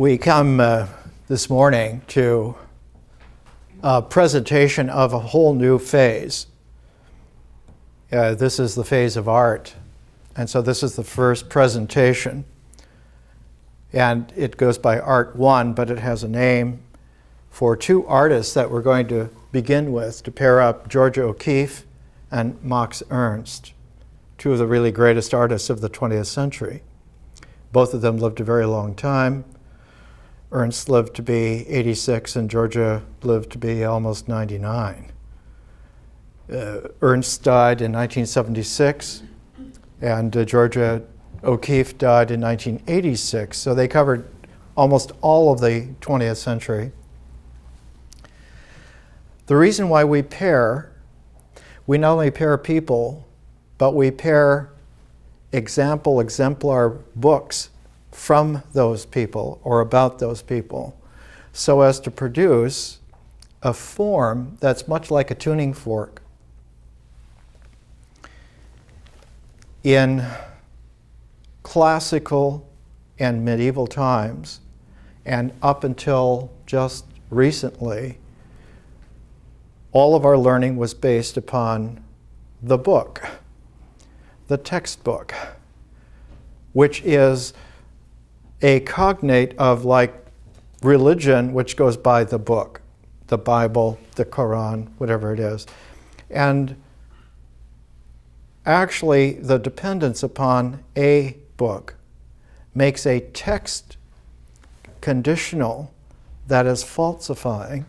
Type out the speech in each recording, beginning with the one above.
We come this morning to a presentation of a whole new phase. This is the phase of art. And so this is the first presentation. And it goes by Art 1, but it has a name for two artists that we're going to begin with to pair up Georgia O'Keeffe and Max Ernst, two of the really greatest artists of the 20th century. Both of them lived a very long time. Ernst lived to be 86 and Georgia lived to be almost 99. Ernst died in 1976 and Georgia O'Keeffe died in 1986, so they covered almost all of the 20th century. The reason why we not only pair people, but we pair exemplar books from those people or about those people, so as to produce a form that's much like a tuning fork. In classical and medieval times, and up until just recently, all of our learning was based upon the book, the textbook, which is a cognate of like religion, which goes by the book, the Bible, the Quran, whatever it is. And actually, the dependence upon a book makes a text conditional that is falsifying.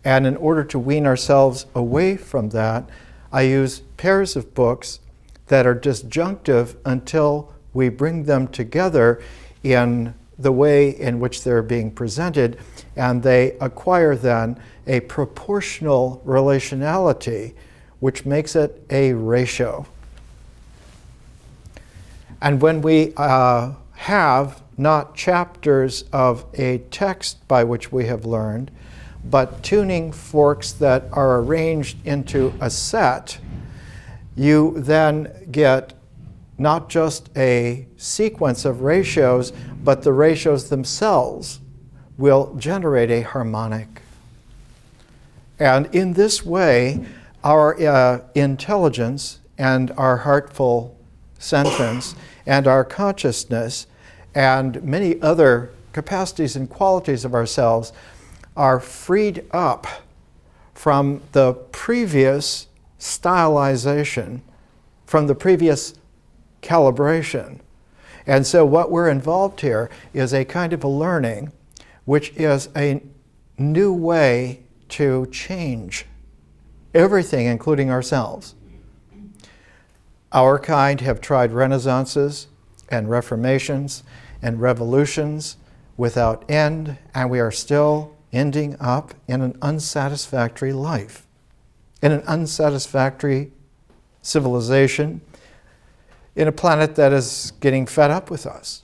And in order to wean ourselves away from that, I use pairs of books that are disjunctive until we bring them together in the way in which they're being presented, and they acquire then a proportional relationality, which makes it a ratio. And when we have not chapters of a text by which we have learned, but tuning forks that are arranged into a set, you then get not just a sequence of ratios, but the ratios themselves will generate a harmonic. And in this way, our intelligence and our heartful sentence and our consciousness and many other capacities and qualities of ourselves are freed up from the previous stylization, from the previous calibration. And so what we're involved here is a kind of a learning which is a new way to change everything, including ourselves. Our kind have tried renaissances and reformations and revolutions without end, and we are still ending up in an unsatisfactory life, in an unsatisfactory civilization, in a planet that is getting fed up with us.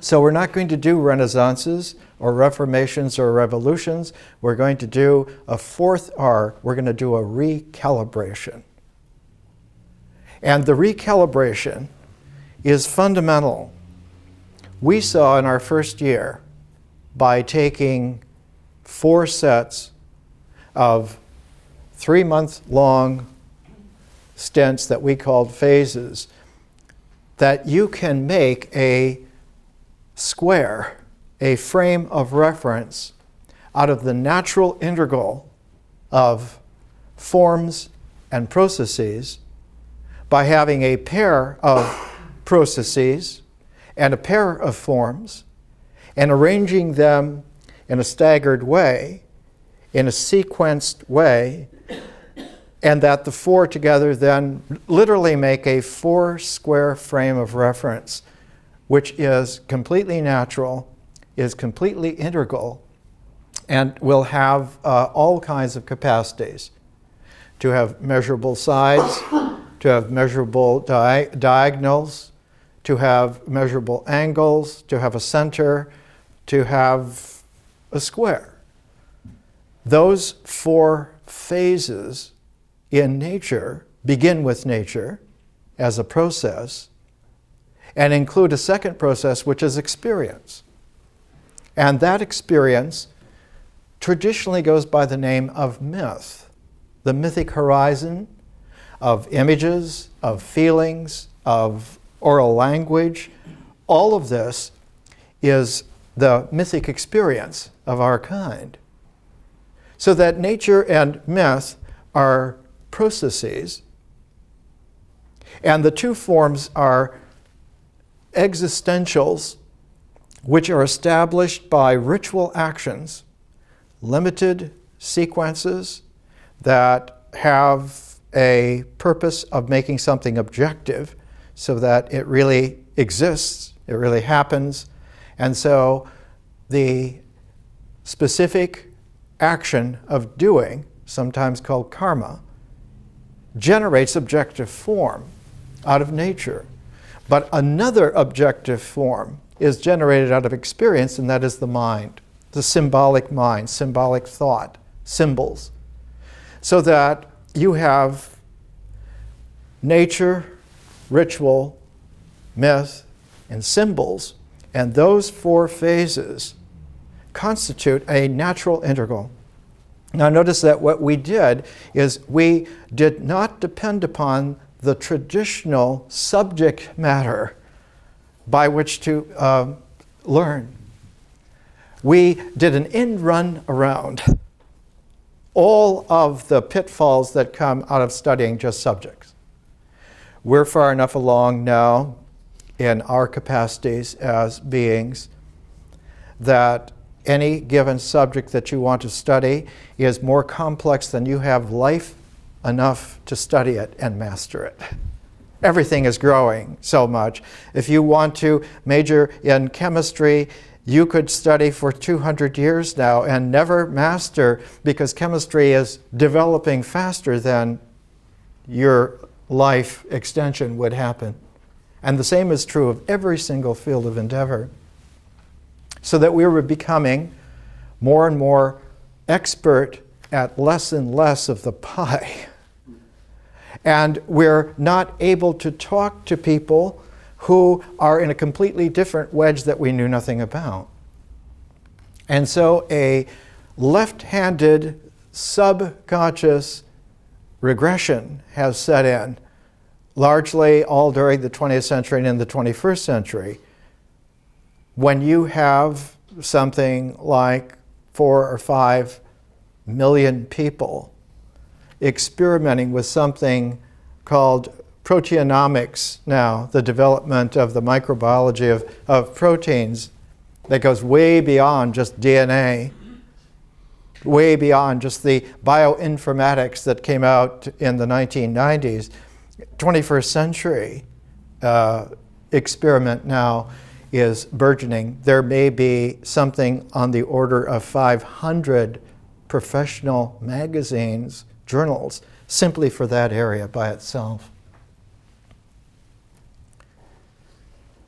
So we're not going to do renaissances or reformations or revolutions. We're going to do a fourth R. We're going to do a recalibration. And the recalibration is fundamental. We saw in our first year, by taking 4 sets of 3-month-long stints that we called phases, that you can make a square, a frame of reference, out of the natural integral of forms and processes by having a pair of processes and a pair of forms and arranging them in a staggered way, in a sequenced way, and that the 4 together then literally make a 4-square frame of reference, which is completely natural, is completely integral, and will have all kinds of capacities. To have measurable sides, to have measurable diagonals, to have measurable angles, to have a center, to have a square. Those 4 phases in nature begin with nature as a process and include a second process, which is experience. And that experience traditionally goes by the name of myth. The mythic horizon of images, of feelings, of oral language, all of this is the mythic experience of our kind. So that nature and myth are processes, and the two forms are existentials, which are established by ritual actions, limited sequences that have a purpose of making something objective so that it really exists, it really happens. And so the specific action of doing, sometimes called karma, generates objective form out of nature. But another objective form is generated out of experience, and that is the mind, the symbolic mind, symbolic thought, symbols. So that you have nature, ritual, myth, and symbols, and those four phases constitute a natural integral. Now notice that what we did is we did not depend upon the traditional subject matter by which to learn. We did an end run around all of the pitfalls that come out of studying just subjects. We're far enough along now in our capacities as beings that any given subject that you want to study is more complex than you have life enough to study it and master it. Everything is growing so much. If you want to major in chemistry, you could study for 200 years now and never master, because chemistry is developing faster than your life extension would happen. And the same is true of every single field of endeavor. So that we were becoming more and more expert at less and less of the pie. And we're not able to talk to people who are in a completely different wedge that we knew nothing about. And so a left-handed subconscious regression has set in, largely all during the 20th century and in the 21st century. When you have something like 4 or 5 million people experimenting with something called proteomics now, the development of the microbiology of proteins that goes way beyond just DNA, way beyond just the bioinformatics that came out in the 1990s. 21st century experiment now is burgeoning. There may be something on the order of 500 professional magazines, journals, simply for that area by itself.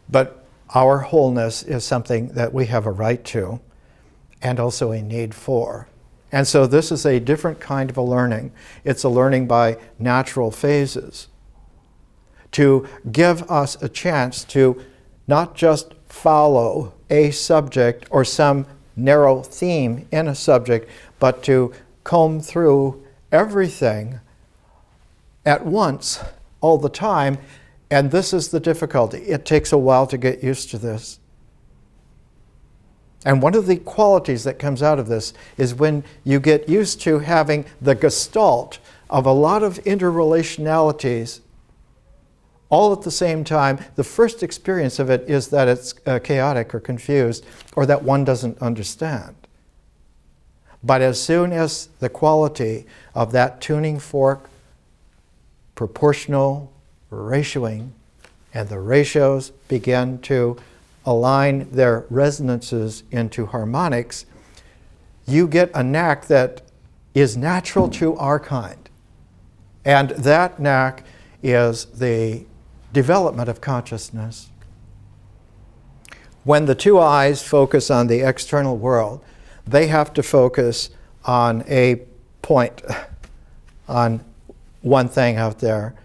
But our wholeness is something that we have a right to and also a need for. And so this is a different kind of a learning. It's a learning by natural phases to give us a chance to not just follow a subject or some narrow theme in a subject, but to comb through everything at once, all the time. And this is the difficulty. It takes a while to get used to this. And one of the qualities that comes out of this is when you get used to having the gestalt of a lot of interrelationalities all at the same time, the first experience of it is that it's chaotic or confused, or that one doesn't understand. But as soon as the quality of that tuning fork, proportional ratioing, and the ratios begin to align their resonances into harmonics, you get a knack that is natural to our kind. And that knack is the development of consciousness. When the two eyes focus on the external world, they have to focus on a point, on one thing out there.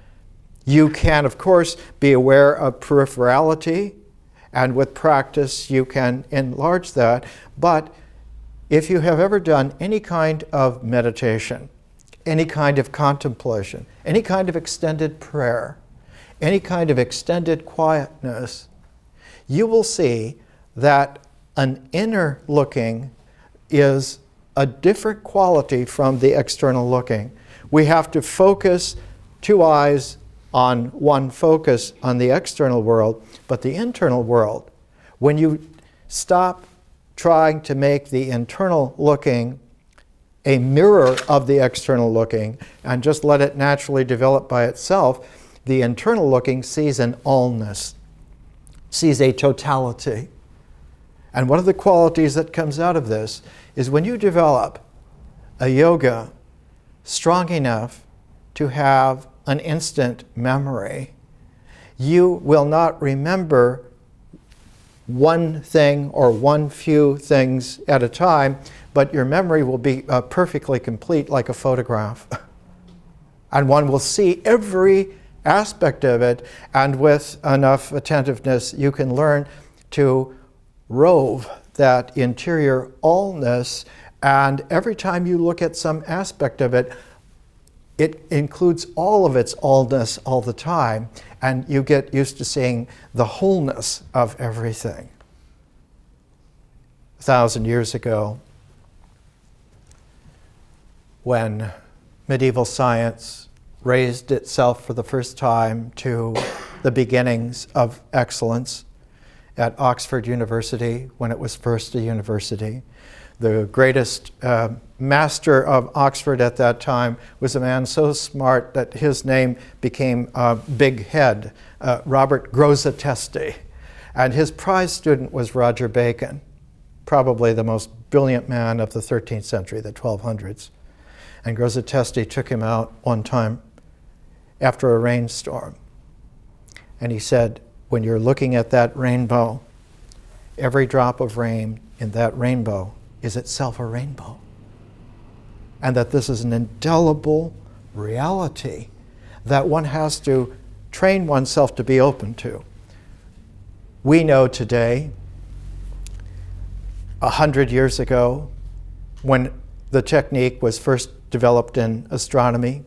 You can, of course, be aware of peripherality And with practice, you can enlarge that. But if you have ever done any kind of meditation, any kind of contemplation, any kind of extended prayer, any kind of extended quietness, you will see that an inner looking is a different quality from the external looking. We have to focus two eyes on one focus on the external world, but the internal world, when you stop trying to make the internal looking a mirror of the external looking and just let it naturally develop by itself, the internal looking sees an allness, sees a totality. And one of the qualities that comes out of this is when you develop a yoga strong enough to have an instant memory, you will not remember one thing or one few things at a time, but your memory will be perfectly complete like a photograph. And one will see every aspect of it, and with enough attentiveness, you can learn to rove that interior allness, and every time you look at some aspect of it, it includes all of its allness all the time, and you get used to seeing the wholeness of everything. 1,000 years ago, when medieval science raised itself for the first time to the beginnings of excellence at Oxford University, when it was first a university, the greatest master of Oxford at that time was a man so smart that his name became Big Head, Robert Grosseteste. And his prize student was Roger Bacon, probably the most brilliant man of the 13th century, the 1200s. And Grosseteste took him out one time after a rainstorm. And he said, when you're looking at that rainbow, every drop of rain in that rainbow is itself a rainbow. And that this is an indelible reality that one has to train oneself to be open to. We know today, 100 years ago, when the technique was first developed in astronomy,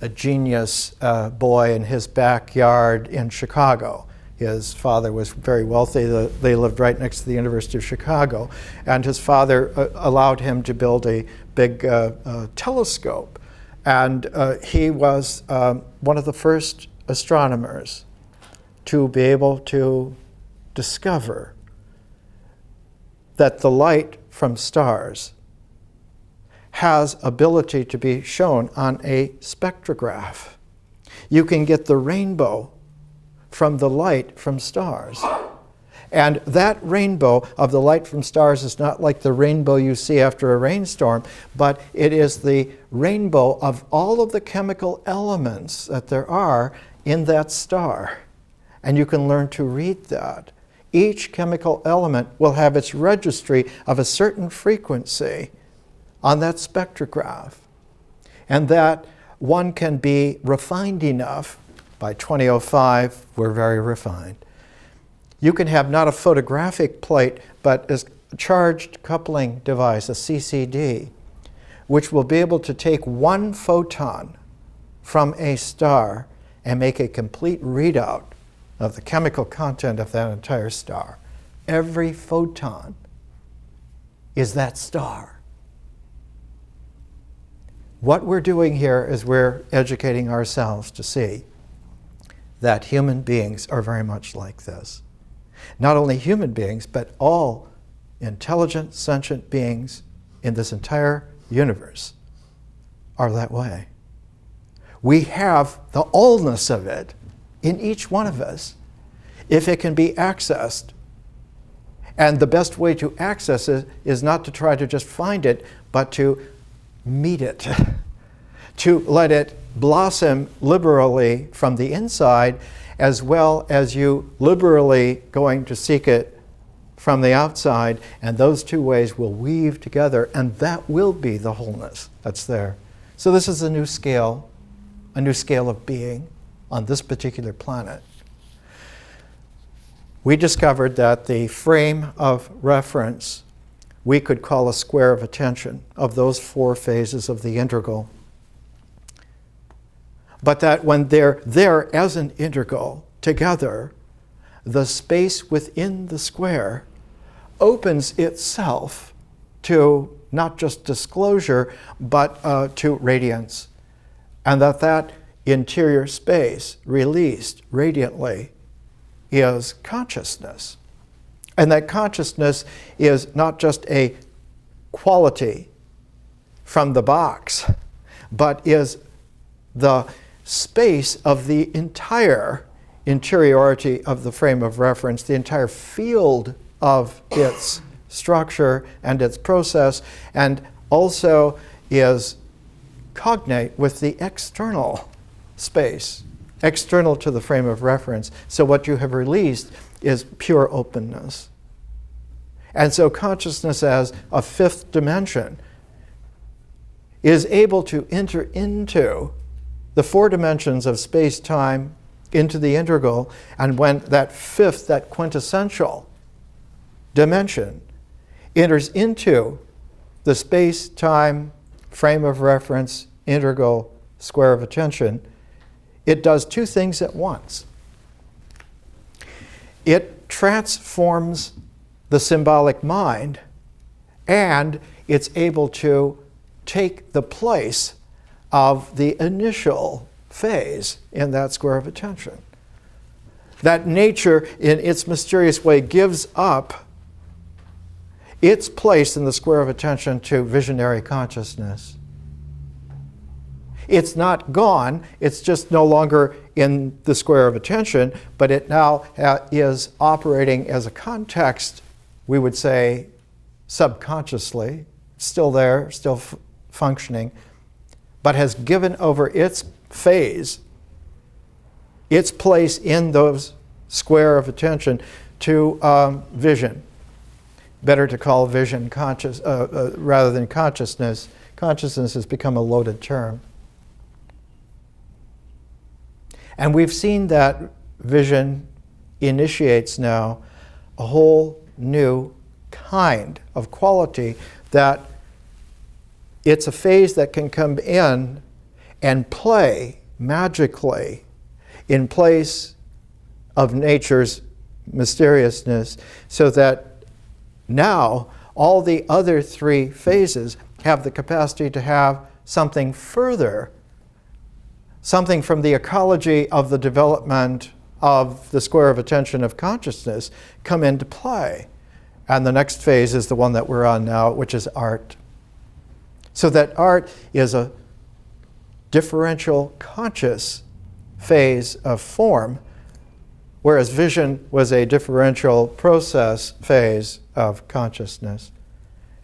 a genius boy in his backyard in Chicago. His father was very wealthy. They lived right next to the University of Chicago. And his father allowed him to build a big telescope. And he was one of the first astronomers to be able to discover that the light from stars has ability to be shown on a spectrograph. You can get the rainbow from the light from stars. And that rainbow of the light from stars is not like the rainbow you see after a rainstorm, but it is the rainbow of all of the chemical elements that there are in that star. And you can learn to read that. Each chemical element will have its registry of a certain frequency on that spectrograph. And that one can be refined enough. By 2005, we're very refined. You can have not a photographic plate, but a charged coupling device, a CCD, which will be able to take one photon from a star and make a complete readout of the chemical content of that entire star. Every photon is that star. What we're doing here is we're educating ourselves to see that human beings are very much like this. Not only human beings, but all intelligent, sentient beings in this entire universe are that way. We have the allness of it in each one of us, if it can be accessed. And the best way to access it is not to try to just find it, but to meet it, to let it blossom liberally from the inside, as well as you liberally going to seek it from the outside, and those two ways will weave together, and that will be the wholeness that's there. So this is a new scale of being on this particular planet. we discovered that the frame of reference we could call a square of attention of those 4 phases of the integral. But that when they're there as an integral together, the space within the square opens itself to not just disclosure, but to radiance. And that interior space released radiantly is consciousness. And that consciousness is not just a quality from the box, but is the space of the entire interiority of the frame of reference, the entire field of its structure and its process, and also is cognate with the external space, external to the frame of reference. So what you have released is pure openness. And so consciousness as a 5th dimension is able to enter into the 4 dimensions of space-time, into the integral, and when that 5th, that quintessential dimension, enters into the space-time frame of reference, integral, square of attention, it does 2 things at once. It transforms the symbolic mind, and it's able to take the place of the initial phase in that square of attention. That nature, in its mysterious way, gives up its place in the square of attention to visionary consciousness. It's not gone, it's just no longer in the square of attention, but it now is operating as a context, we would say, subconsciously, still there, still functioning, but has given over its phase, its place in those square of attention to vision. Better to call vision conscious rather than consciousness. Consciousness has become a loaded term. And we've seen that vision initiates now a whole new kind of quality, that it's a phase that can come in and play magically in place of nature's mysteriousness, so that now all the other 3 phases have the capacity to have something further, something from the ecology of the development of the square of attention of consciousness come into play. And the next phase is the one that we're on now, which is art. So that art is a differential conscious phase of form, whereas vision was a differential process phase of consciousness.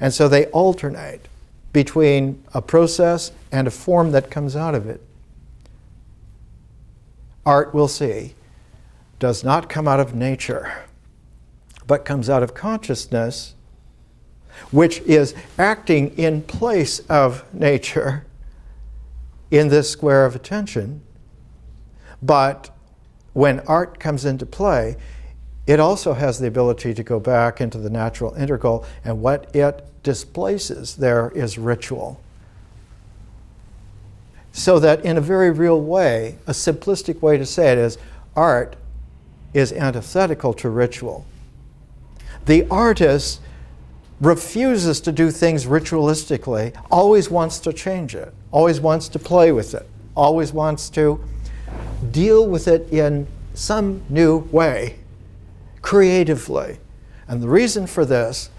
And so they alternate between a process and a form that comes out of it. Art, we'll see, does not come out of nature, but comes out of consciousness, which is acting in place of nature in this square of attention. But when art comes into play, it also has the ability to go back into the natural integral, and what it displaces there is ritual. So that in a very real way, a simplistic way to say it is, art is antithetical to ritual. The artist refuses to do things ritualistically, always wants to change it, always wants to play with it, always wants to deal with it in some new way, creatively. And the reason for this,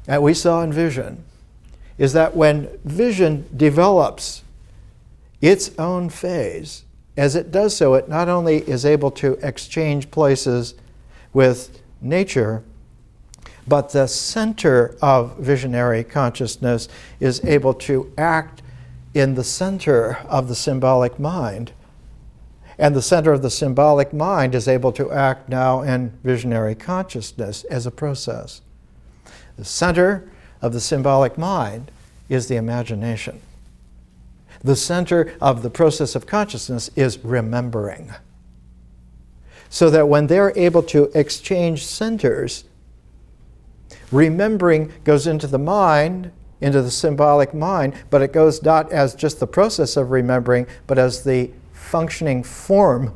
that we saw in vision, is that when vision develops its own phase, as it does so, it not only is able to exchange places with nature, but the center of visionary consciousness is able to act in the center of the symbolic mind. And the center of the symbolic mind is able to act now in visionary consciousness as a process. The center of the symbolic mind is the imagination. The center of the process of consciousness is remembering. so that when they're able to exchange centers, remembering goes into the mind, into the symbolic mind, but it goes not as just the process of remembering, but as the functioning form,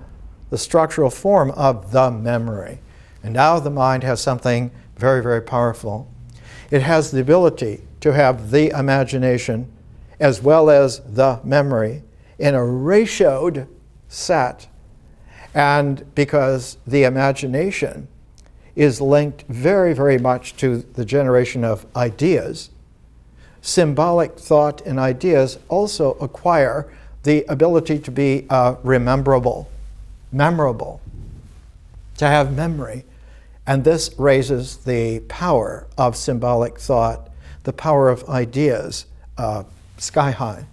the structural form of the memory. And now the mind has something very, very powerful. It has the ability to have the imagination as well as the memory in a ratioed set. And because the imagination is linked very, very much to the generation of ideas, symbolic thought and ideas also acquire the ability to be memorable, to have memory. And this raises the power of symbolic thought, the power of ideas, sky high.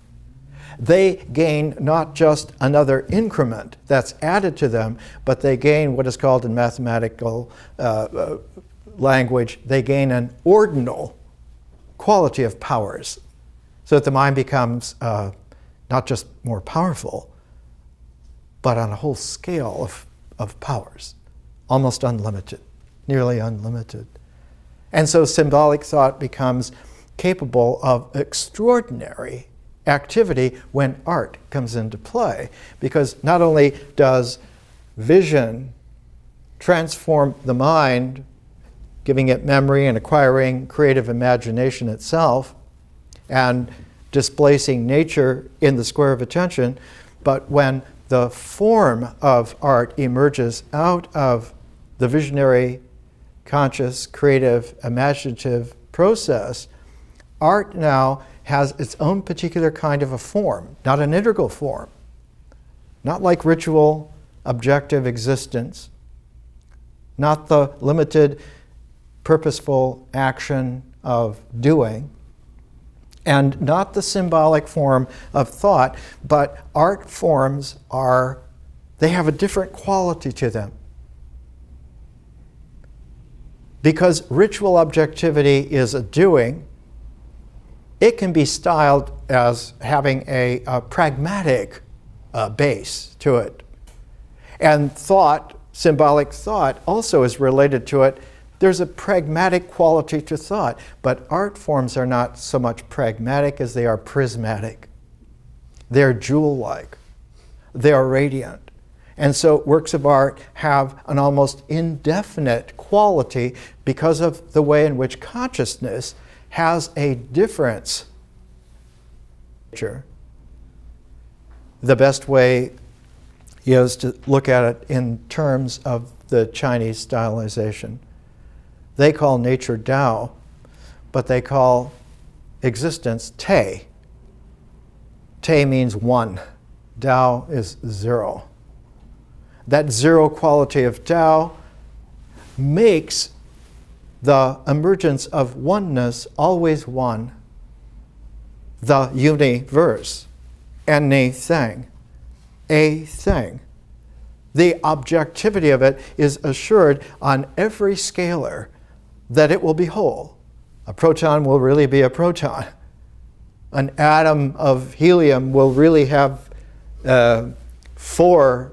They gain not just another increment that's added to them, but they gain what is called in mathematical language, they gain an ordinal quality of powers, so that the mind becomes not just more powerful, but on a whole scale of powers, almost unlimited, nearly unlimited. And so symbolic thought becomes capable of extraordinary activity when art comes into play, because not only does vision transform the mind, giving it memory and acquiring creative imagination itself, and displacing nature in the square of attention, but when the form of art emerges out of the visionary, conscious, creative, imaginative process, art now has its own particular kind of a form, not an integral form, not like ritual, objective existence, not the limited, purposeful action of doing, and not the symbolic form of thought, but art forms they have a different quality to them. Because ritual objectivity is a doing, it can be styled as having a pragmatic base to it. And thought, symbolic thought, also is related to it. There's a pragmatic quality to thought, but art forms are not so much pragmatic as they are prismatic. They're jewel-like. They are radiant. And so works of art have an almost indefinite quality because of the way in which consciousness has a difference. The best way is to look at it in terms of the Chinese stylization. They call nature Tao, but they call existence Te. Te means one. Tao is zero. That zero quality of Tao makes the emergence of oneness always one. The universe, anything, a thing. The objectivity of it is assured on every scalar that it will be whole. A proton will really be a proton. An atom of helium will really have 4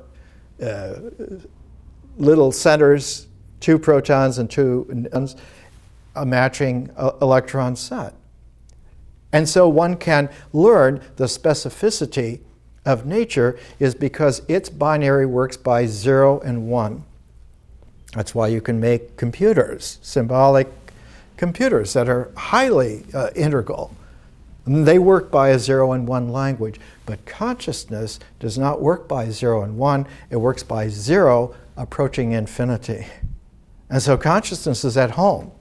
little centers, 2 protons and 2 neutrons, a matching electron set. And so one can learn the specificity of nature is because its binary works by 0 and 1. That's why you can make computers, symbolic computers that are highly integral. And they work by a 0 and 1 language. But consciousness does not work by 0 and 1. It works by 0 approaching infinity. And so consciousness is at home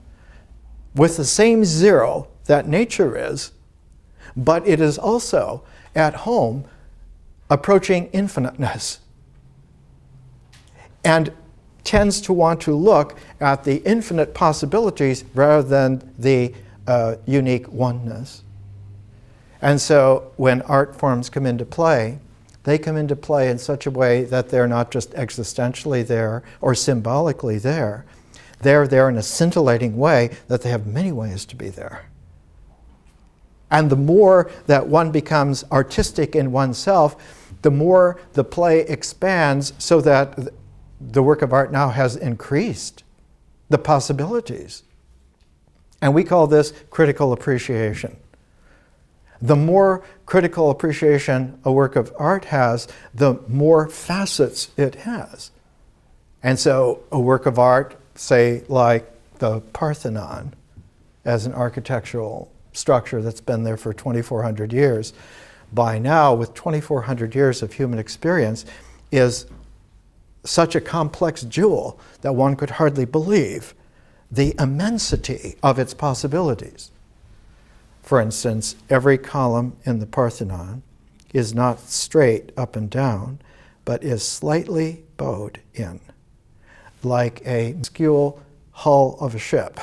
with the same 0 that nature is, but it is also at home approaching infiniteness, and tends to want to look at the infinite possibilities rather than the unique oneness. And so when art forms come into play, they come into play in such a way that they're not just existentially there or symbolically there. They're there in a scintillating way that they have many ways to be there. And the more that one becomes artistic in oneself, the more the play expands so that the work of art now has increased the possibilities. And we call this critical appreciation. The more critical appreciation a work of art has, the more facets it has. And so a work of art, say like the Parthenon, as an architectural structure that's been there for 2,400 years, by now, with 2,400 years of human experience, is such a complex jewel that one could hardly believe the immensity of its possibilities. For instance, every column in the Parthenon is not straight up and down, but is slightly bowed in, like a minuscule hull of a ship,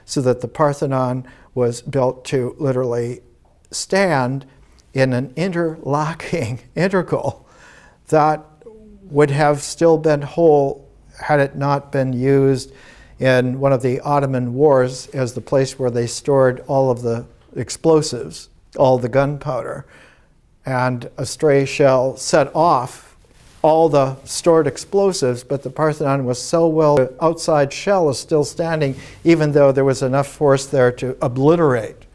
so that the Parthenon was built to literally stand in an interlocking integral that would have still been whole had it not been used in one of the Ottoman wars as the place where they stored all of the explosives, all the gunpowder, and a stray shell set off all the stored explosives, but the Parthenon was so well, the outside shell is still standing, even though there was enough force there to obliterate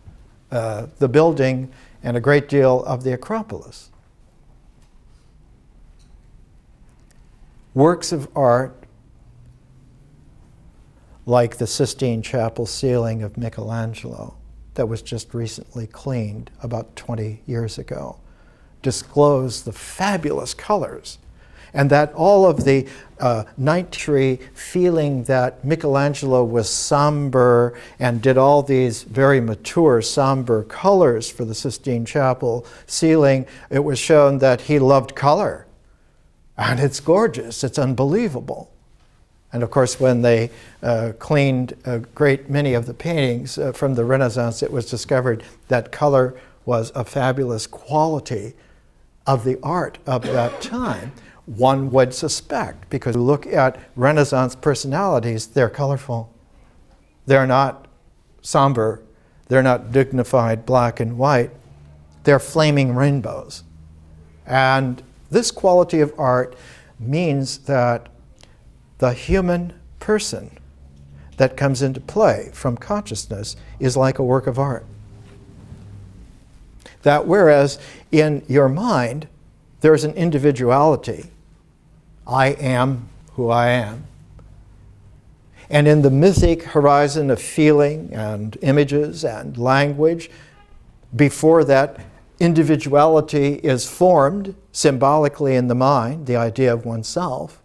the building and a great deal of the Acropolis. Works of art like the Sistine Chapel ceiling of Michelangelo that was just recently cleaned about 20 years ago disclose the fabulous colors, and that all of the 19th feeling that Michelangelo was somber and did all these very mature, somber colors for the Sistine Chapel ceiling, it was shown that he loved color. And it's gorgeous, it's unbelievable. And of course, when they cleaned a great many of the paintings from the Renaissance, it was discovered that color was a fabulous quality of the art of that time. One would suspect, because you look at Renaissance personalities, they're colorful. They're not somber. They're not dignified black and white. They're flaming rainbows. And this quality of art means that the human person that comes into play from consciousness is like a work of art. That whereas in your mind, there's an individuality. I am who I am. And in the mythic horizon of feeling and images and language, before that individuality is formed symbolically in the mind, the idea of oneself,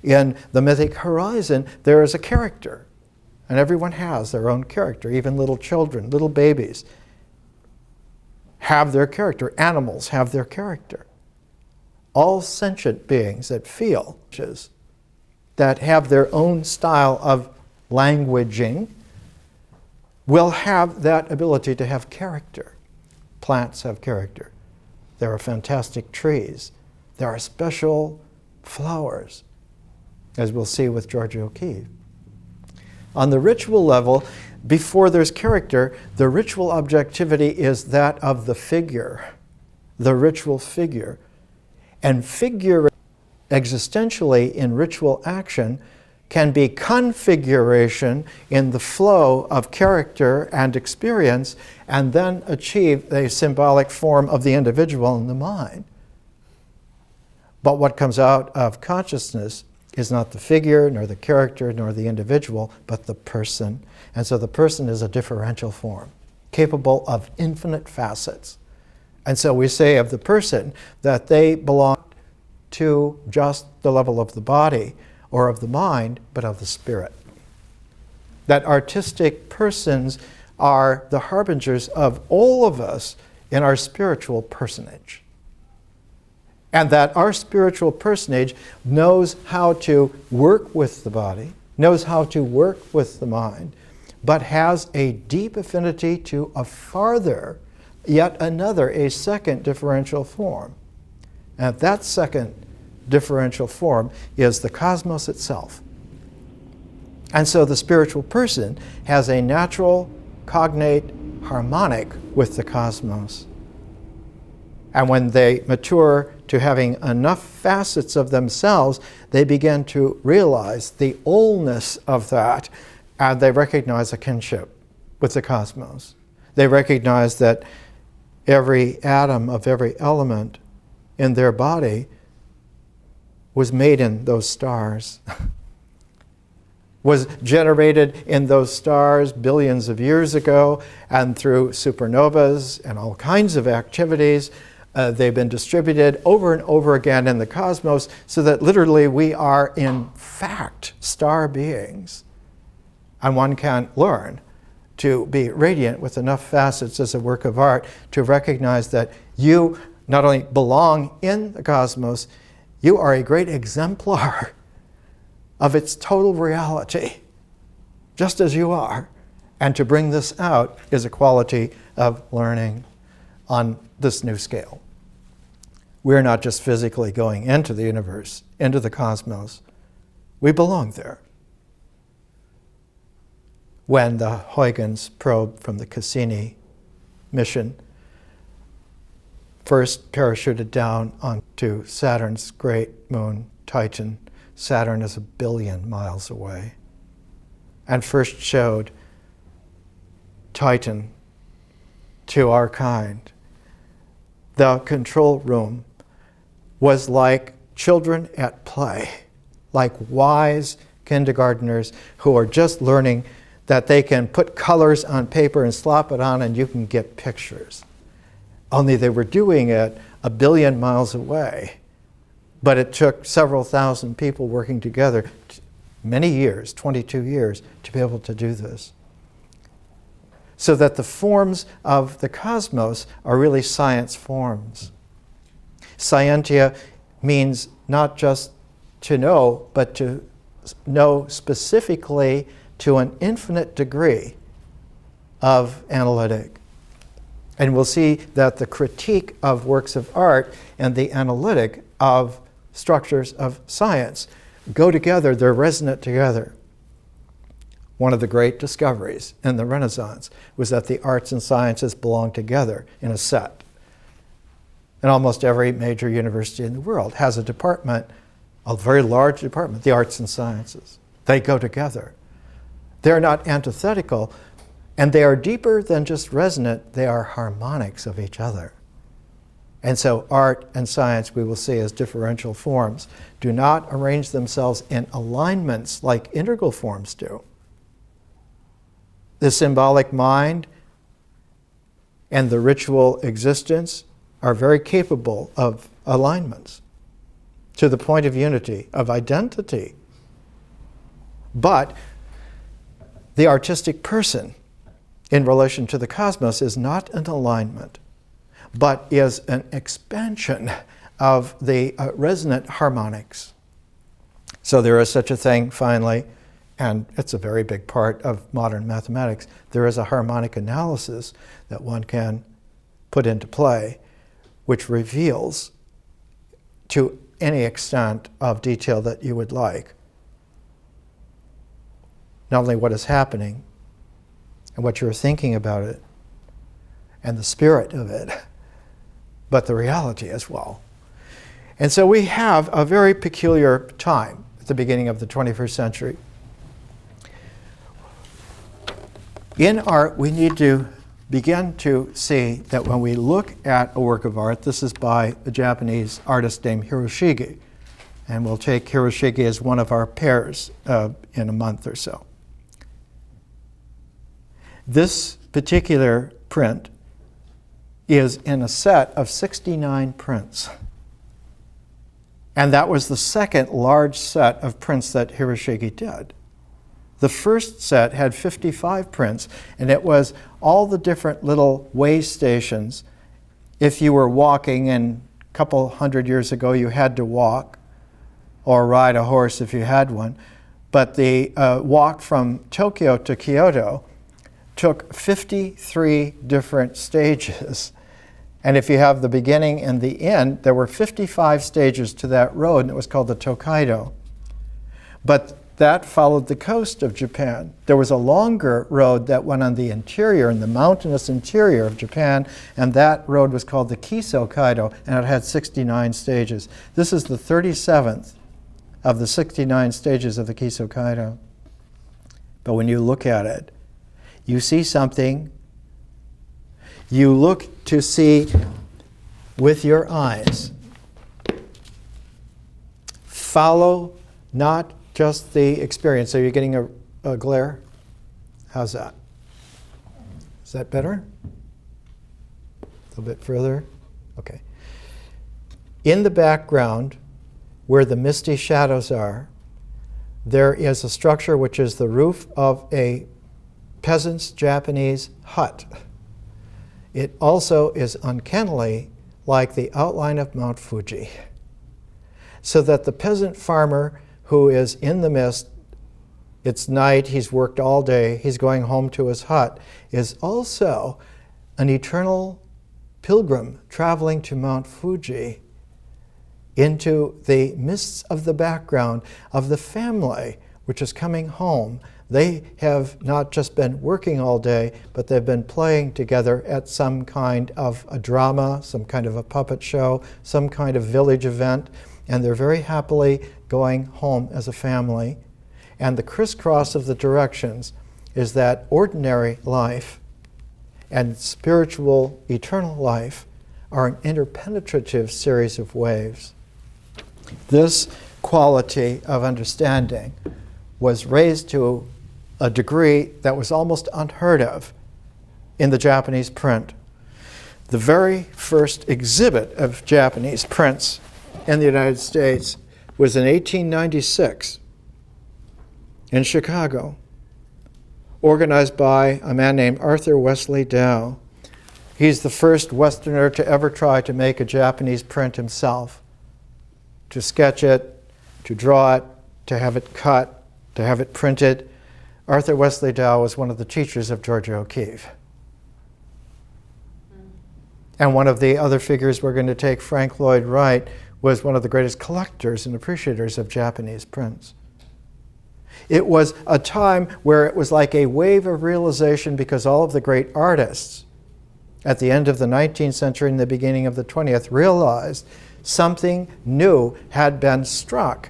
in the mythic horizon, there is a character. And everyone has their own character. Even little children, little babies have their character. Animals have their character. All sentient beings that feel, that have their own style of languaging, will have that ability to have character. Plants have character. There are fantastic trees. There are special flowers, as we'll see with Georgia O'Keeffe. On the ritual level, before there's character, the ritual objectivity is that of the figure, the ritual figure. And figure existentially in ritual action can be configuration in the flow of character and experience, and then achieve the symbolic form of the individual in the mind. But what comes out of consciousness is not the figure, nor the character, nor the individual, but the person. And so the person is a differential form, capable of infinite facets. And so we say of the person that they belong to just the level of the body or of the mind, but of the spirit. That artistic persons are the harbingers of all of us in our spiritual personage. And that our spiritual personage knows how to work with the body, knows how to work with the mind, but has a deep affinity to a farther, yet another, a second differential form. And that second differential form is the cosmos itself. And so the spiritual person has a natural, cognate harmonic with the cosmos. And when they mature to having enough facets of themselves, they begin to realize the allness of that, and they recognize a kinship with the cosmos. They recognize that every atom of every element in their body was made in those stars, was generated in those stars billions of years ago, and through supernovas and all kinds of activities, they've been distributed over and over again in the cosmos, so that literally we are in fact star beings. And one can learn to be radiant with enough facets as a work of art to recognize that you not only belong in the cosmos, you are a great exemplar of its total reality, just as you are. And to bring this out is a quality of learning on this new scale. We're not just physically going into the universe, into the cosmos. We belong there. When the Huygens probe from the Cassini mission first parachuted down onto Saturn's great moon, Titan. Saturn is 1 billion miles away. And first showed Titan to our kind. The control room was like children at play, like wise kindergartners who are just learning that they can put colors on paper and slap it on and you can get pictures. Only they were doing it 1 billion miles away. But it took several thousand people working together, many years, 22 years, to be able to do this. So that the forms of the cosmos are really science forms. Scientia means not just to know, but to know specifically to an infinite degree of analytic. And we'll see that the critique of works of art and the analytic of structures of science go together, they're resonant together. One of the great discoveries in the Renaissance was that the arts and sciences belong together in a set. And almost every major university in the world has a department, a very large department, the arts and sciences. They go together. They're not antithetical, and they are deeper than just resonant, they are harmonics of each other. And so art and science, we will see as differential forms, do not arrange themselves in alignments like integral forms do. The symbolic mind and the ritual existence are very capable of alignments to the point of unity, of identity. But the artistic person in relation to the cosmos is not an alignment, but is an expansion of the resonant harmonics. So there is such a thing, finally, and it's a very big part of modern mathematics, there is a harmonic analysis that one can put into play, which reveals to any extent of detail that you would like, not only what is happening and what you're thinking about it and the spirit of it, but the reality as well. And so we have a very peculiar time at the beginning of the 21st century. In art, we need to begin to see that when we look at a work of art, this is by a Japanese artist named Hiroshige, and we'll take Hiroshige as one of our pairs in a month or so. This particular print is in a set of 69 prints. And that was the second large set of prints that Hiroshige did. The first set had 55 prints, and it was all the different little way stations. If you were walking, and a couple hundred years ago you had to walk, or ride a horse if you had one, but the walk from Tokyo to Kyoto took 53 different stages. And if you have the beginning and the end, there were 55 stages to that road, and it was called the Tokaido. But that followed the coast of Japan. There was a longer road that went on the interior, in the mountainous interior of Japan, and that road was called the Kiso Kaido, and it had 69 stages. This is the 37th of the 69 stages of the Kiso Kaido. But when you look at it, you see something. You look to see with your eyes. Follow not just the experience. So you're getting a glare? How's that? Is that better? A little bit further? Okay. In the background, where the misty shadows are, there is a structure which is the roof of a peasant's Japanese hut. It also is uncannily like the outline of Mount Fuji. So that the peasant farmer who is in the mist, it's night, he's worked all day, he's going home to his hut, is also an eternal pilgrim traveling to Mount Fuji into the mists of the background of the family which is coming home. They have not just been working all day, but they've been playing together at some kind of a drama, some kind of a puppet show, some kind of village event, and they're very happily going home as a family. And the crisscross of the directions is that ordinary life and spiritual eternal life are an interpenetrative series of waves. This quality of understanding was raised to a degree that was almost unheard of in the Japanese print. The very first exhibit of Japanese prints in the United States was in 1896 in Chicago, organized by a man named Arthur Wesley Dow. He's the first Westerner to ever try to make a Japanese print himself, to sketch it, to draw it, to have it cut, to have it printed. Arthur Wesley Dow was one of the teachers of Georgia O'Keeffe. And one of the other figures we're going to take, Frank Lloyd Wright, was one of the greatest collectors and appreciators of Japanese prints. It was a time where it was like a wave of realization because all of the great artists at the end of the 19th century and the beginning of the 20th realized something new had been struck.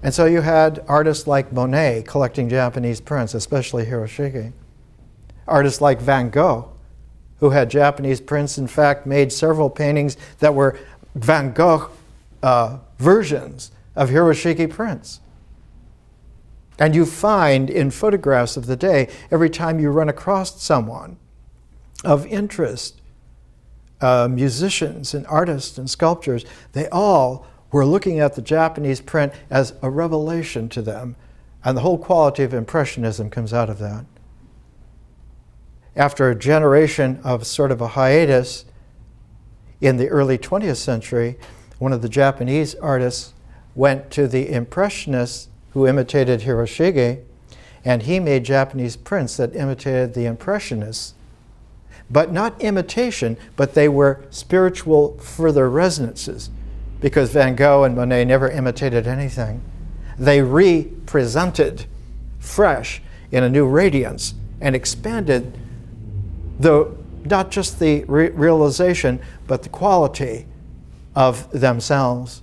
And so you had artists like Monet collecting Japanese prints, especially Hiroshige. Artists like Van Gogh, who had Japanese prints, in fact, made several paintings that were Van Gogh versions of Hiroshige prints. And you find in photographs of the day, every time you run across someone of interest, musicians and artists and sculptors, they all were looking at the Japanese print as a revelation to them. And the whole quality of Impressionism comes out of that. After a generation of sort of a hiatus in the early 20th century, one of the Japanese artists went to the Impressionists who imitated Hiroshige, and he made Japanese prints that imitated the Impressionists. But not imitation, but they were spiritual further resonances, because Van Gogh and Monet never imitated anything. They represented fresh in a new radiance and expanded not just the realization, but the quality of themselves.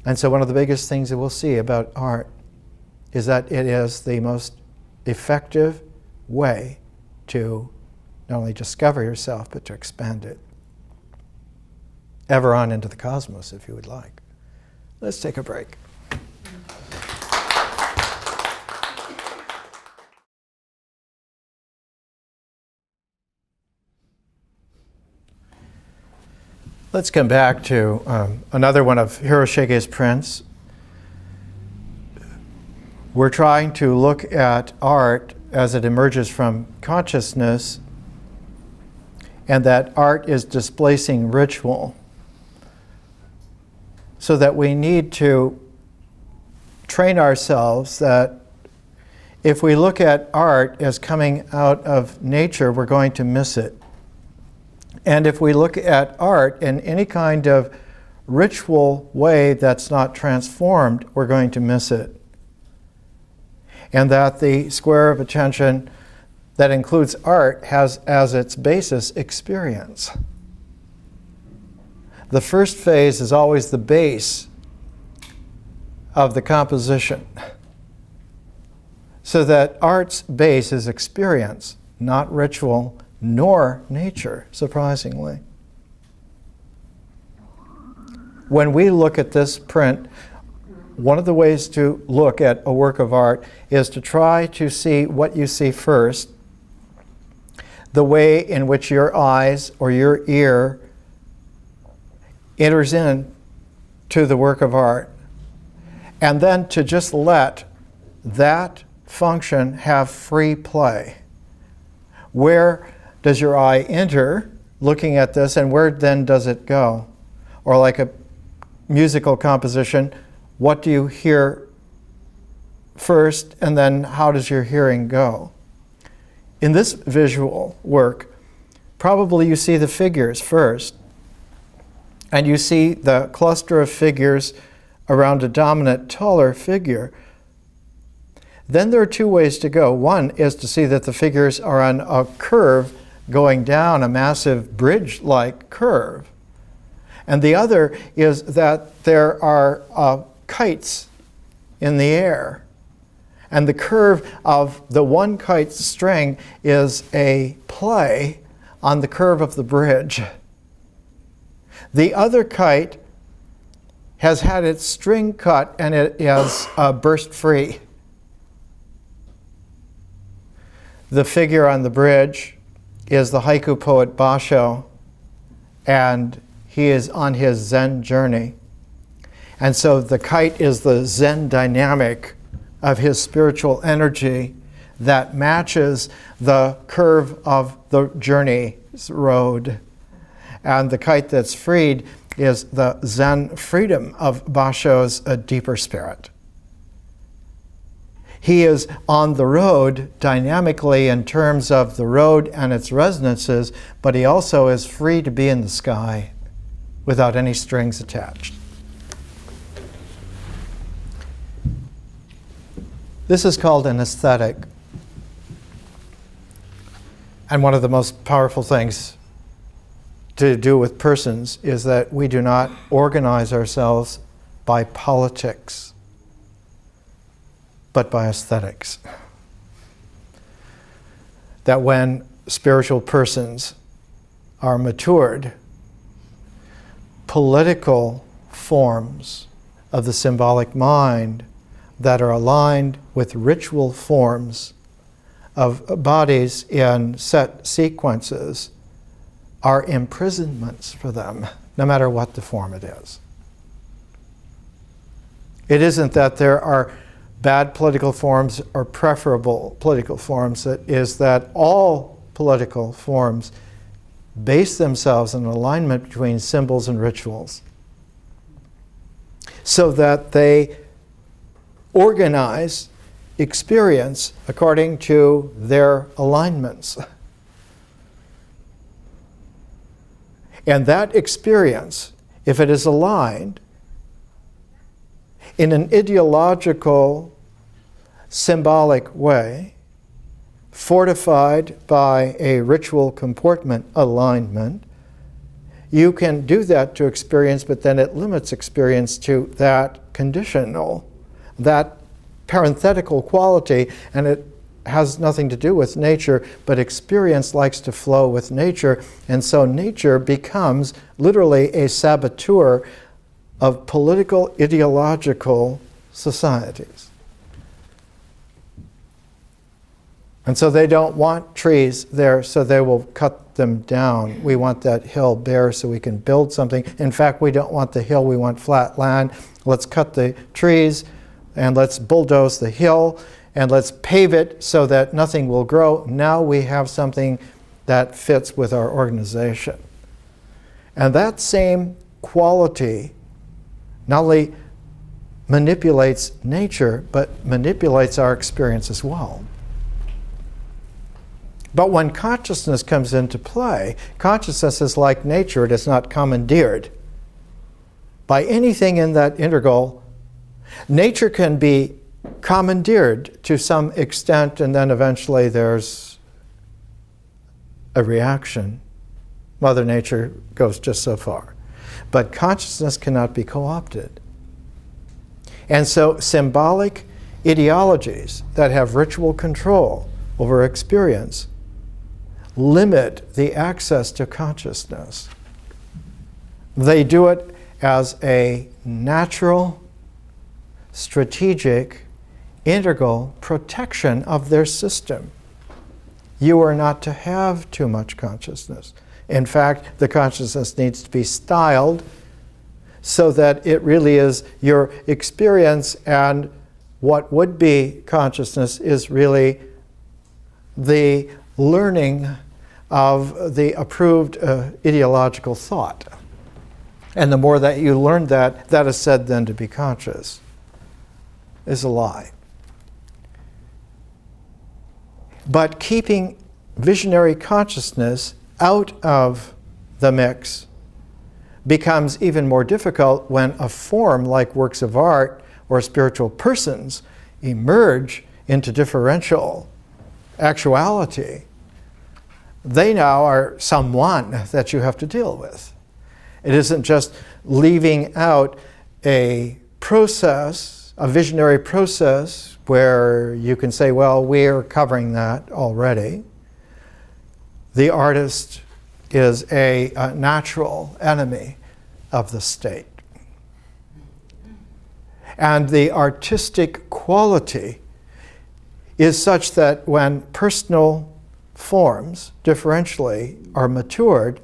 And so one of the biggest things that we'll see about art is that it is the most effective way to not only discover yourself, but to expand it. Ever on into the cosmos, if you would like. Let's take a break. Let's come back to another one of Hiroshige's prints. We're trying to look at art as it emerges from consciousness, and that art is displacing ritual. So that we need to train ourselves that if we look at art as coming out of nature, we're going to miss it. And if we look at art in any kind of ritual way that's not transformed, we're going to miss it. and that the square of attention that includes art has as its basis experience. The first phase is always the base of the composition, so that art's base is experience, not ritual, nor nature, surprisingly. When we look at this print, one of the ways to look at a work of art is to try to see what you see first, the way in which your eyes or your ear enters in to the work of art, and then to just let that function have free play. Where does your eye enter looking at this, and where then does it go? Or like a musical composition, what do you hear first, and then how does your hearing go? In this visual work, probably you see the figures first, and you see the cluster of figures around a dominant, taller figure. Then there are two ways to go. One is to see that the figures are on a curve going down, a massive bridge-like curve. And the other is that there are kites in the air. And the curve of the one kite's string is a play on the curve of the bridge. The other kite has had its string cut and it is burst free. The figure on the bridge is the haiku poet Basho, and he is on his Zen journey. And so the kite is the Zen dynamic of his spiritual energy that matches the curve of the journey's road. And the kite that's freed is the Zen freedom of Basho's deeper spirit. He is on the road dynamically in terms of the road and its resonances, but he also is free to be in the sky without any strings attached. This is called an aesthetic. And one of the most powerful things to do with persons is that we do not organize ourselves by politics, but by aesthetics. That when spiritual persons are matured, political forms of the symbolic mind that are aligned with ritual forms of bodies in set sequences are imprisonments for them, no matter what the form it is. It isn't that there are bad political forms or preferable political forms. It is that all political forms base themselves on an alignment between symbols and rituals, so that they organize experience according to their alignments. And that experience, if it is aligned in an ideological, symbolic way, fortified by a ritual comportment alignment, you can do that to experience, but then it limits experience to that conditional, that parenthetical quality, and it has nothing to do with nature, but experience likes to flow with nature, and so nature becomes literally a saboteur of political, ideological societies. And so they don't want trees there, so they will cut them down. We want that hill bare so we can build something. In fact, we don't want the hill, we want flat land. Let's cut the trees and let's bulldoze the hill and let's pave it so that nothing will grow. Now we have something that fits with our organization. And that same quality not only manipulates nature, but manipulates our experience as well. But when consciousness comes into play, consciousness is like nature. It is not commandeered by anything in that integral. Nature can be commandeered to some extent, and then eventually there's a reaction. Mother Nature goes just so far. But consciousness cannot be co-opted. And so symbolic ideologies that have ritual control over experience limit the access to consciousness. They do it as a natural, strategic, integral protection of their system. You are not to have too much consciousness. In fact, the consciousness needs to be styled so that it really is your experience, and what would be consciousness is really the learning of the approved ideological thought. And the more that you learn that, that is said then to be conscious, is a lie. But keeping visionary consciousness out of the mix becomes even more difficult when a form like works of art or spiritual persons emerge into differential actuality. They now are someone that you have to deal with. It isn't just leaving out a process, a visionary process, where you can say, well, we're covering that already. The artist is a natural enemy of the state. And the artistic quality is such that when personal forms, differentially, are matured,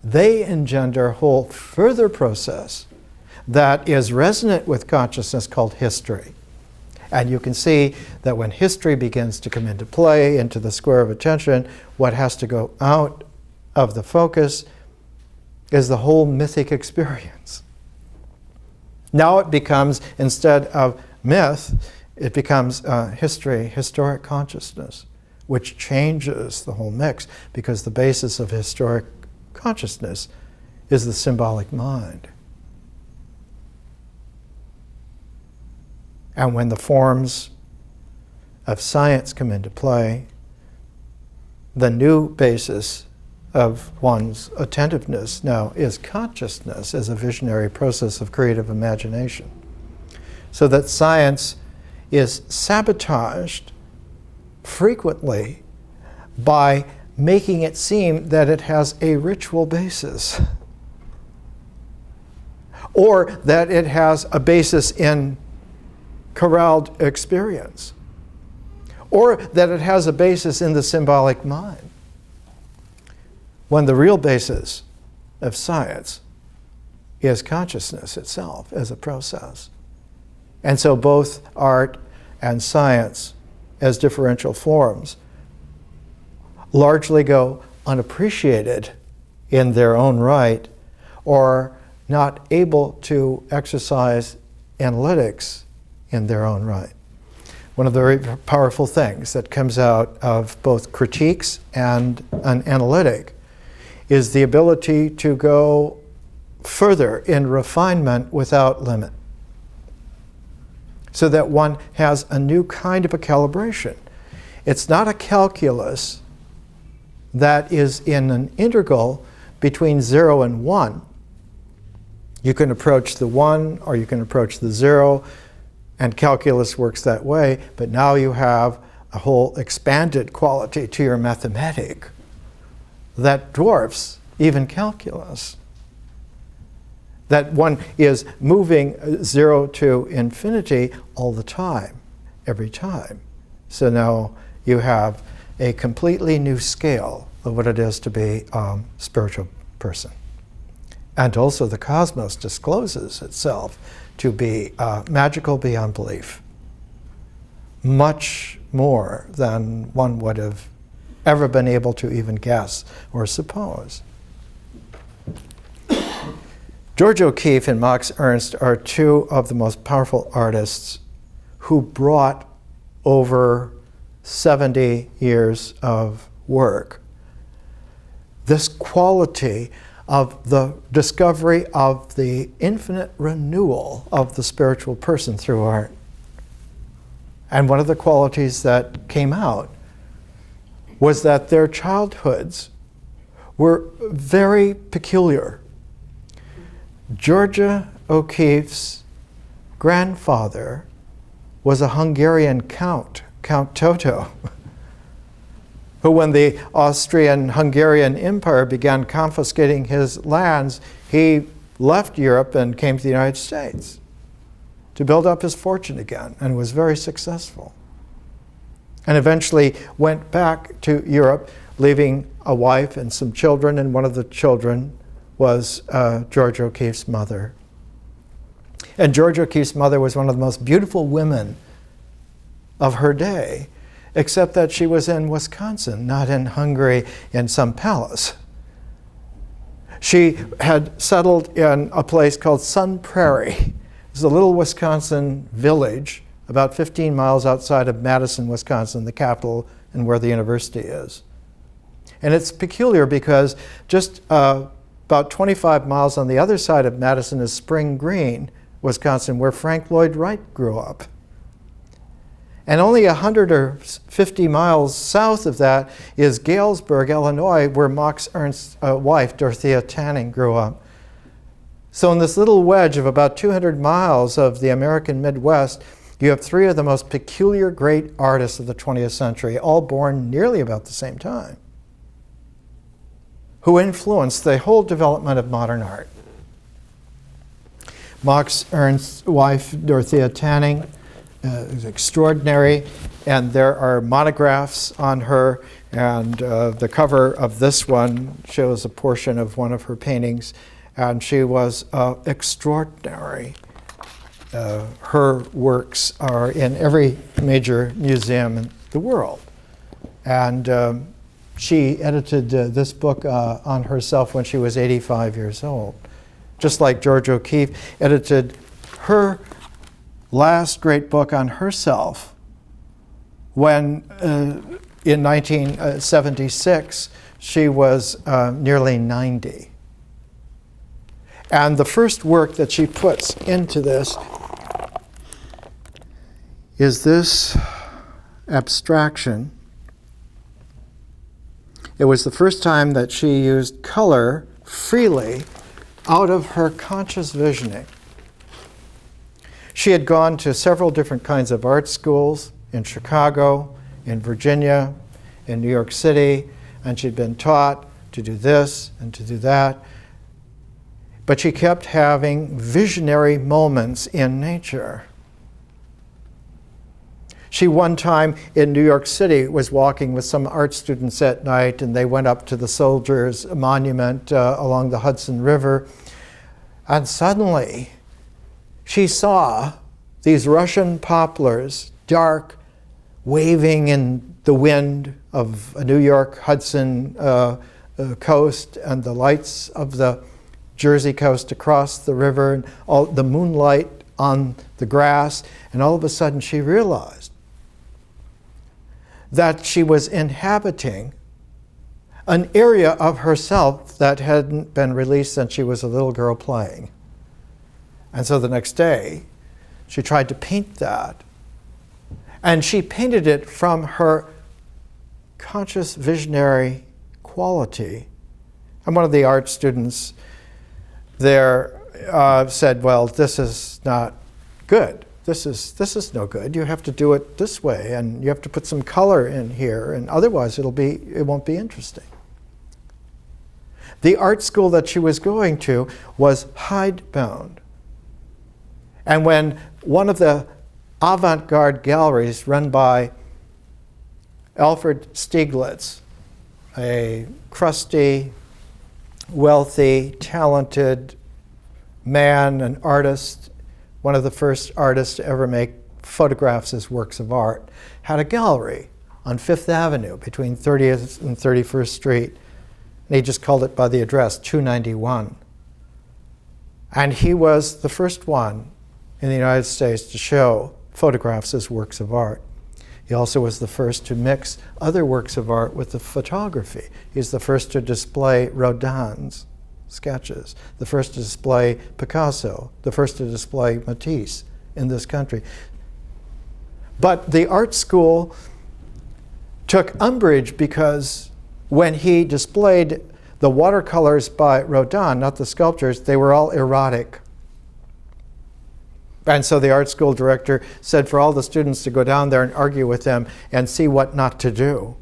they engender a whole further process that is resonant with consciousness called history. And you can see that when history begins to come into play, into the square of attention, what has to go out of the focus is the whole mythic experience. Now it becomes, instead of myth, it becomes history, historic consciousness, which changes the whole mix, because the basis of historic consciousness is the symbolic mind. And when the forms of science come into play, the new basis of one's attentiveness now is consciousness as a visionary process of creative imagination. So that science is sabotaged frequently by making it seem that it has a ritual basis, or that it has a basis in corralled experience, or that it has a basis in the symbolic mind, when the real basis of science is consciousness itself as a process. And so both art and science as differential forms largely go unappreciated in their own right, or not able to exercise analytics in their own right. One of the very powerful things that comes out of both critiques and an analytic is the ability to go further in refinement without limit, so that one has a new kind of a calibration. It's not a calculus that is in an integral between 0 and 1. You can approach the 1 or you can approach the 0, and calculus works that way, but now you have a whole expanded quality to your mathematic that dwarfs even calculus. That one is moving 0 to infinity all the time, every time. So now you have a completely new scale of what it is to be a spiritual person. And also the cosmos discloses itself to be magical beyond belief. Much more than one would have ever been able to even guess or suppose. George O'Keeffe and Max Ernst are two of the most powerful artists who brought over 70 years of work this quality of the discovery of the infinite renewal of the spiritual person through art. And one of the qualities that came out was that their childhoods were very peculiar. Georgia O'Keeffe's grandfather was a Hungarian count, Count Toto, who, when the Austrian-Hungarian Empire began confiscating his lands, he left Europe and came to the United States to build up his fortune again, and was very successful. And eventually went back to Europe, leaving a wife and some children, and one of the children was George O'Keeffe's mother. And George O'Keeffe's mother was one of the most beautiful women of her day, except that she was in Wisconsin, not in Hungary in some palace. She had settled in a place called Sun Prairie. It's a little Wisconsin village about 15 miles outside of Madison, Wisconsin, the capital and where the university is. And it's peculiar because just about 25 miles on the other side of Madison is Spring Green, Wisconsin, where Frank Lloyd Wright grew up. And only 100 or 50 miles south of that is Galesburg, Illinois, where Max Ernst's wife, Dorothea Tanning, grew up. So in this little wedge of about 200 miles of the American Midwest, you have three of the most peculiar great artists of the 20th century, all born nearly about the same time, who influenced the whole development of modern art. Max Ernst's wife, Dorothea Tanning, is extraordinary, and there are monographs on her, and the cover of this one shows a portion of one of her paintings, and she was extraordinary. Her works are in every major museum in the world. And she edited this book on herself when she was 85 years old. Just like George O'Keeffe edited her last great book on herself when in 1976 she was nearly 90. And the first work that she puts into this is this abstraction. It was the first time that she used color freely out of her conscious visioning. She had gone to several different kinds of art schools in Chicago, in Virginia, in New York City, and she'd been taught to do this and to do that. But she kept having visionary moments in nature. She one time in New York City was walking with some art students at night, and they went up to the Soldiers' Monument along the Hudson River, and suddenly she saw these Russian poplars, dark, waving in the wind of a New York Hudson coast, and the lights of the Jersey coast across the river, and all the moonlight on the grass, and all of a sudden she realized that she was inhabiting an area of herself that hadn't been released since she was a little girl playing. And so the next day, she tried to paint that. And she painted it from her conscious visionary quality. And one of the art students there said, well, this is not good. This is no good. You have to do it this way, and you have to put some color in here, and otherwise it won't be interesting. The art school that she was going to was hidebound. And when one of the avant-garde galleries run by Alfred Stieglitz, a crusty, wealthy, talented man, an artist, one of the first artists to ever make photographs as works of art, had a gallery on Fifth Avenue between 30th and 31st Street. And he just called it by the address, 291. And he was the first one in the United States to show photographs as works of art. He also was the first to mix other works of art with the photography. He's the first to display Rodin's sketches, the first to display Picasso, the first to display Matisse in this country. But the art school took umbrage because when he displayed the watercolors by Rodin, not the sculptures, they were all erotic. And so the art school director said for all the students to go down there and argue with them and see what not to do.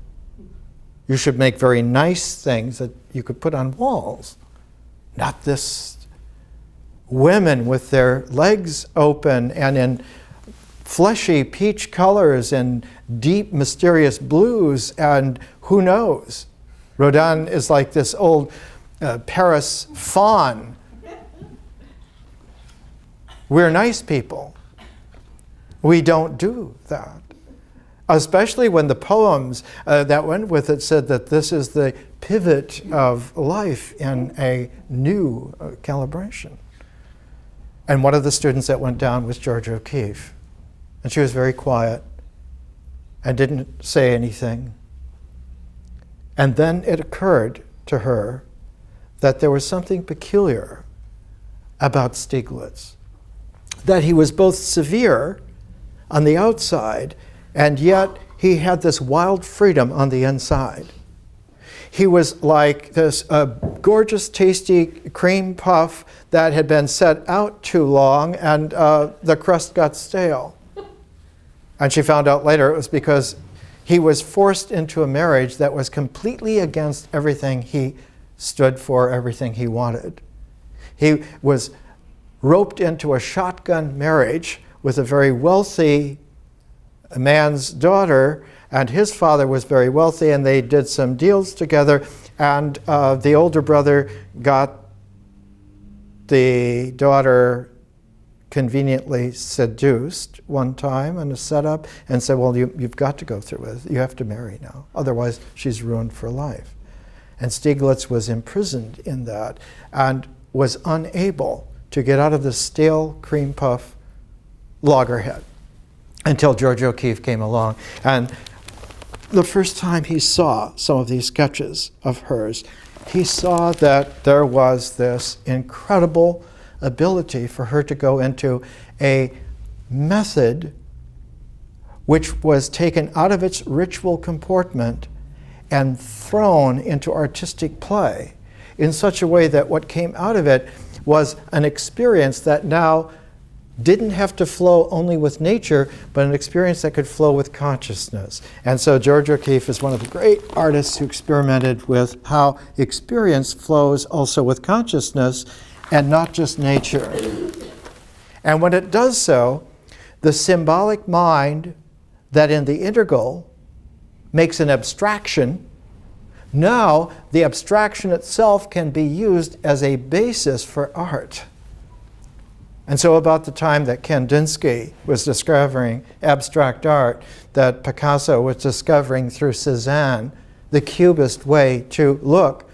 You should make very nice things that you could put on walls, not this women with their legs open and in fleshy peach colors and deep mysterious blues, and who knows? Rodin is like this old Paris faun. We're nice people. We don't do that. Especially when the poems that went with it said that this is the pivot of life in a new calibration. And one of the students that went down was Georgia O'Keeffe. And she was very quiet and didn't say anything. And then it occurred to her that there was something peculiar about Stieglitz. That he was both severe on the outside, and yet he had this wild freedom on the inside. He was like this gorgeous, tasty cream puff that had been set out too long, and the crust got stale. And she found out later it was because he was forced into a marriage that was completely against everything he stood for, everything he wanted. He was roped into a shotgun marriage with a very wealthy man's daughter, and his father was very wealthy, and they did some deals together, and the older brother got the daughter conveniently seduced one time in a setup and said, well, you've got to go through with it. You have to marry now. Otherwise, she's ruined for life. And Stieglitz was imprisoned in that and was unable to get out of the stale cream puff loggerhead until Georgia O'Keeffe came along. And the first time he saw some of these sketches of hers, he saw that there was this incredible ability for her to go into a method which was taken out of its ritual comportment and thrown into artistic play in such a way that what came out of it was an experience that now didn't have to flow only with nature, but an experience that could flow with consciousness. And so Georgia O'Keeffe is one of the great artists who experimented with how experience flows also with consciousness and not just nature. And when it does so, the symbolic mind that in the integral makes an abstraction, now the abstraction itself can be used as a basis for art. And so about the time that Kandinsky was discovering abstract art, that Picasso was discovering through Cézanne the cubist way to look,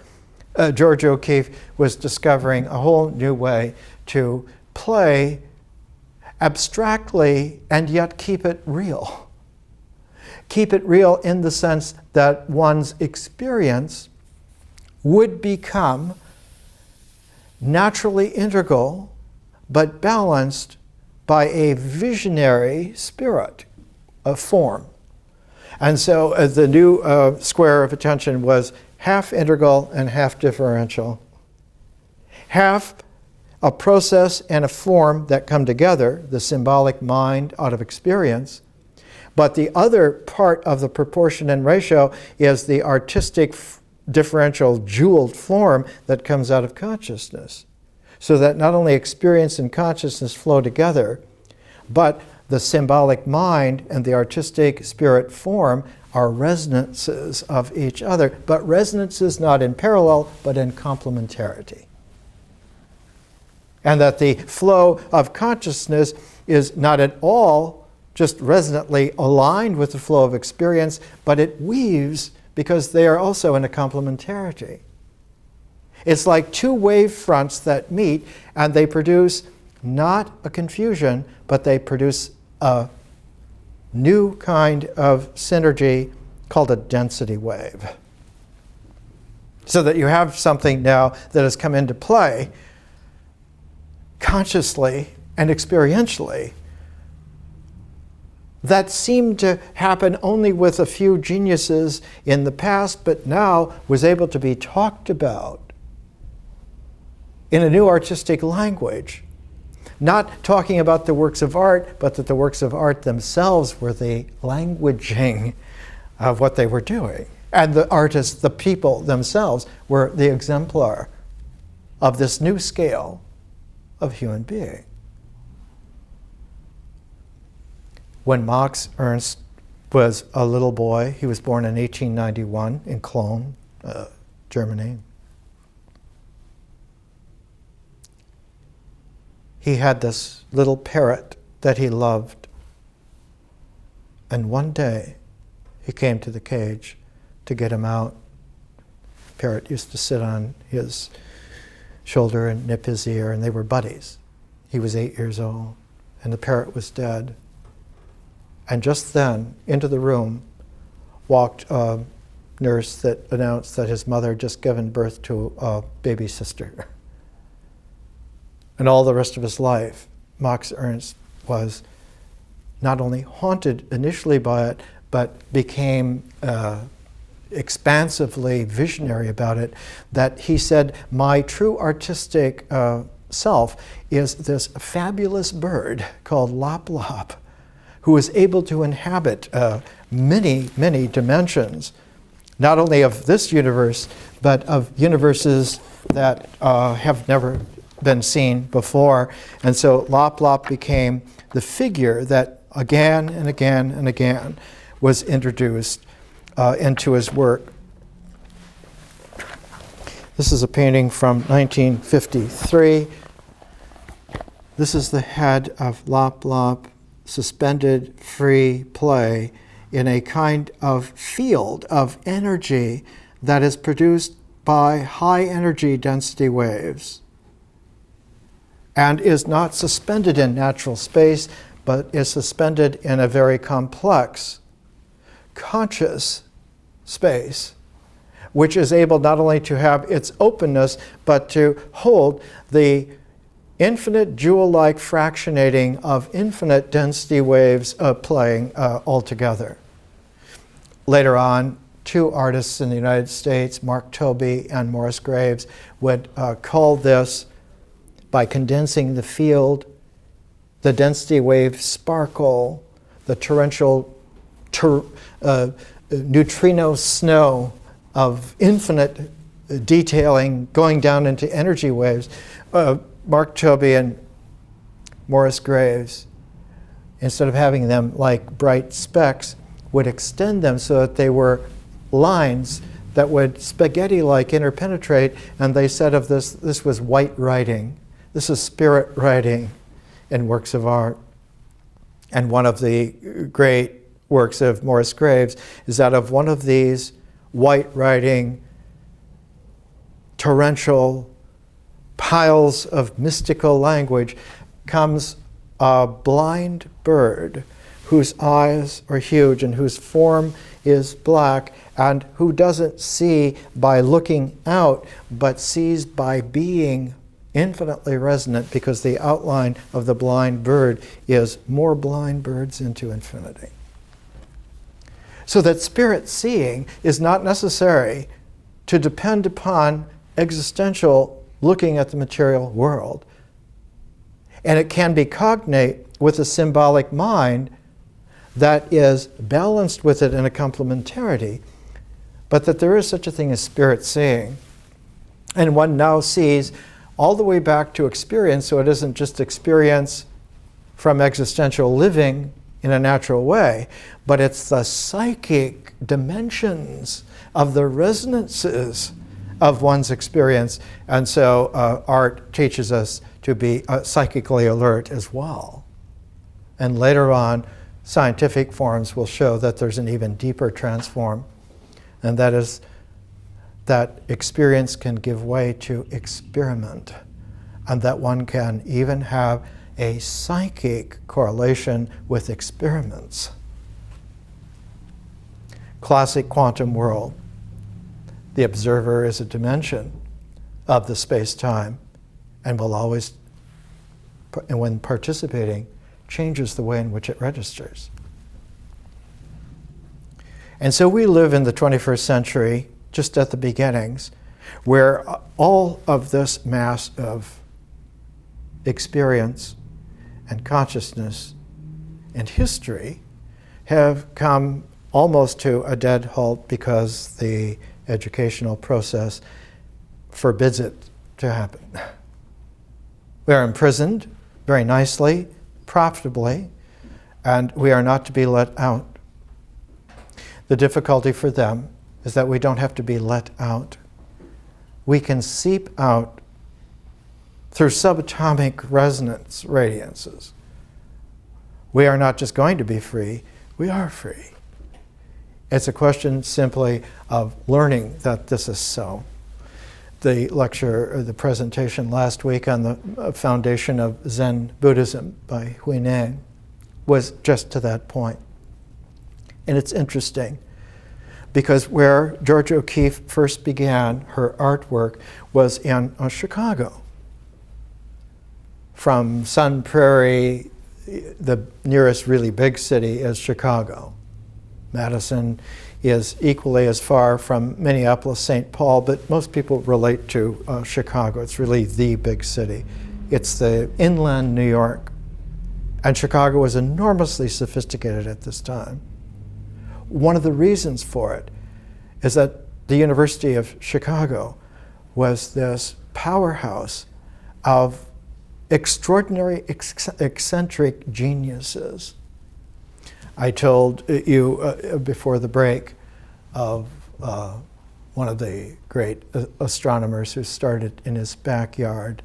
Georgia O'Keeffe was discovering a whole new way to play abstractly and yet keep it real. Keep it real in the sense that one's experience would become naturally integral but balanced by a visionary spirit, a form. And so the new square of attention was half integral and half differential. Half a process and a form that come together, the symbolic mind out of experience. But the other part of the proportion and ratio is the artistic differential jeweled form that comes out of consciousness. So that not only experience and consciousness flow together, but the symbolic mind and the artistic spirit form are resonances of each other, but resonances not in parallel, but in complementarity. And that the flow of consciousness is not at all just resonantly aligned with the flow of experience, but it weaves because they are also in a complementarity. It's like two wave fronts that meet, and they produce not a confusion, but they produce a new kind of synergy called a density wave. So that you have something now that has come into play consciously and experientially that seemed to happen only with a few geniuses in the past, but now was able to be talked about in a new artistic language. Not talking about the works of art, but that the works of art themselves were the languaging of what they were doing. And the artists, the people themselves, were the exemplar of this new scale of human being. When Max Ernst was a little boy, he was born in 1891 in Cologne, Germany. He had this little parrot that he loved. And one day, he came to the cage to get him out. The parrot used to sit on his shoulder and nip his ear, and they were buddies. He was 8 years old, and the parrot was dead. And just then, into the room walked a nurse that announced that his mother had just given birth to a baby sister. And all the rest of his life, Max Ernst was not only haunted initially by it, but became expansively visionary about it, that he said, my true artistic self is this fabulous bird called Lop Lop, who is able to inhabit many, many dimensions, not only of this universe, but of universes that have never been seen before. And so Lop Lop became the figure that again and again and again was introduced into his work. This is a painting from 1953. This is the head of Lop Lop, suspended free play in a kind of field of energy that is produced by high energy density waves, and is not suspended in natural space, but is suspended in a very complex, conscious space, which is able not only to have its openness, but to hold the infinite jewel-like fractionating of infinite density waves playing all together. Later on, two artists in the United States, Mark Tobey and Morris Graves, would call this, by condensing the field, the density wave sparkle, the torrential neutrino snow of infinite detailing going down into energy waves. Mark Tobey and Morris Graves, instead of having them like bright specks, would extend them so that they were lines that would spaghetti-like interpenetrate, and they said of this was white writing. This is spirit writing in works of art. And one of the great works of Morris Graves is that of one of these white writing, torrential piles of mystical language comes a blind bird whose eyes are huge and whose form is black, and who doesn't see by looking out, but sees by being infinitely resonant, because the outline of the blind bird is more blind birds into infinity. So that spirit seeing is not necessary to depend upon existential looking at the material world. And it can be cognate with a symbolic mind that is balanced with it in a complementarity, but that there is such a thing as spirit seeing. And one now sees all the way back to experience, so it isn't just experience from existential living in a natural way, but it's the psychic dimensions of the resonances of one's experience. And so art teaches us to be psychically alert as well. And later on, scientific forms will show that there's an even deeper transform, and that is that experience can give way to experiment, and that one can even have a psychic correlation with experiments. Classic quantum world, the observer is a dimension of the space-time, and will always, and when participating, changes the way in which it registers. And so we live in the 21st century, just at the beginnings, where all of this mass of experience and consciousness and history have come almost to a dead halt because the educational process forbids it to happen. We are imprisoned very nicely, profitably, and we are not to be let out. The difficulty for them is that we don't have to be let out. We can seep out through subatomic resonance radiances. We are not just going to be free, we are free. It's a question simply of learning that this is so. The lecture, or the presentation last week on the foundation of Zen Buddhism by Huineng was just to that point. And it's interesting because where Georgia O'Keeffe first began her artwork was in Chicago. From Sun Prairie, the nearest really big city is Chicago. Madison is equally as far from Minneapolis, St. Paul, but most people relate to Chicago. It's really the big city. It's the inland New York. And Chicago was enormously sophisticated at this time. One of the reasons for it is that the University of Chicago was this powerhouse of extraordinary, eccentric geniuses. I told you before the break of one of the great astronomers who started in his backyard,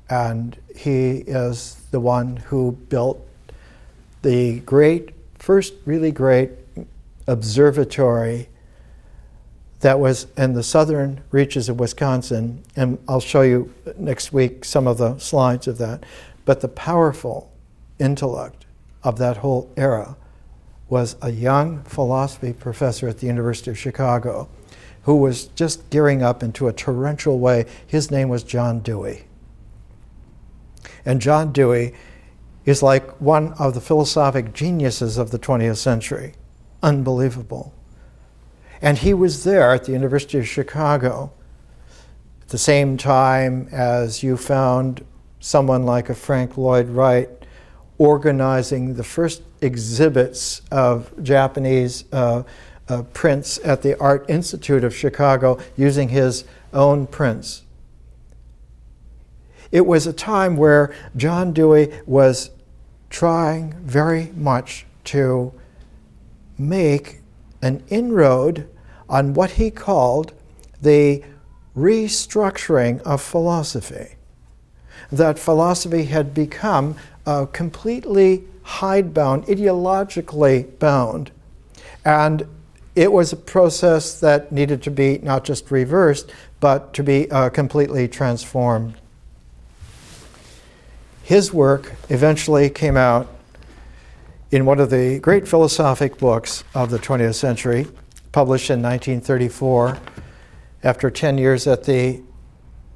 and he is the one who built the first really great observatory that was in the southern reaches of Wisconsin, and I'll show you next week some of the slides of that. But the powerful intellect of that whole era was a young philosophy professor at the University of Chicago who was just gearing up into a torrential way. His name was John Dewey. And John Dewey is like one of the philosophic geniuses of the 20th century. Unbelievable. And he was there at the University of Chicago at the same time as you found someone like a Frank Lloyd Wright organizing the first exhibits of Japanese prints at the Art Institute of Chicago using his own prints. It was a time where John Dewey was trying very much to make an inroad on what he called the restructuring of philosophy. That philosophy had become completely hidebound, ideologically bound. And it was a process that needed to be not just reversed, but to be completely transformed. His work eventually came out in one of the great philosophic books of the 20th century, published in 1934. After 10 years at the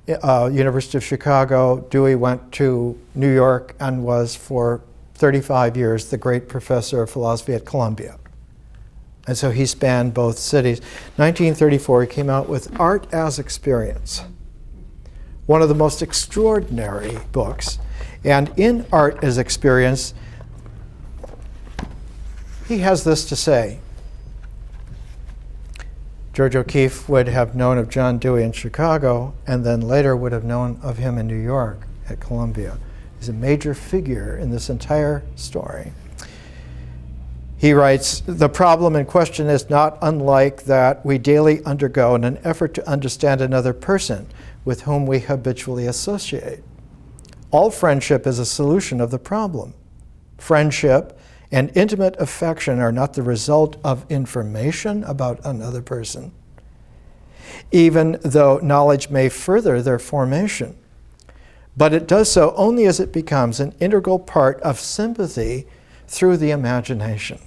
University of Chicago, Dewey went to New York and was for 35 years the great professor of philosophy at Columbia. And so he spanned both cities. 1934, he came out with Art as Experience, one of the most extraordinary books. And in Art as Experience, he has this to say. George O'Keeffe would have known of John Dewey in Chicago and then later would have known of him in New York at Columbia. He's a major figure in this entire story. He writes, "The problem in question is not unlike that we daily undergo in an effort to understand another person with whom we habitually associate. All friendship is a solution of the problem. Friendship and intimate affection are not the result of information about another person, even though knowledge may further their formation. But it does so only as it becomes an integral part of sympathy through the imagination.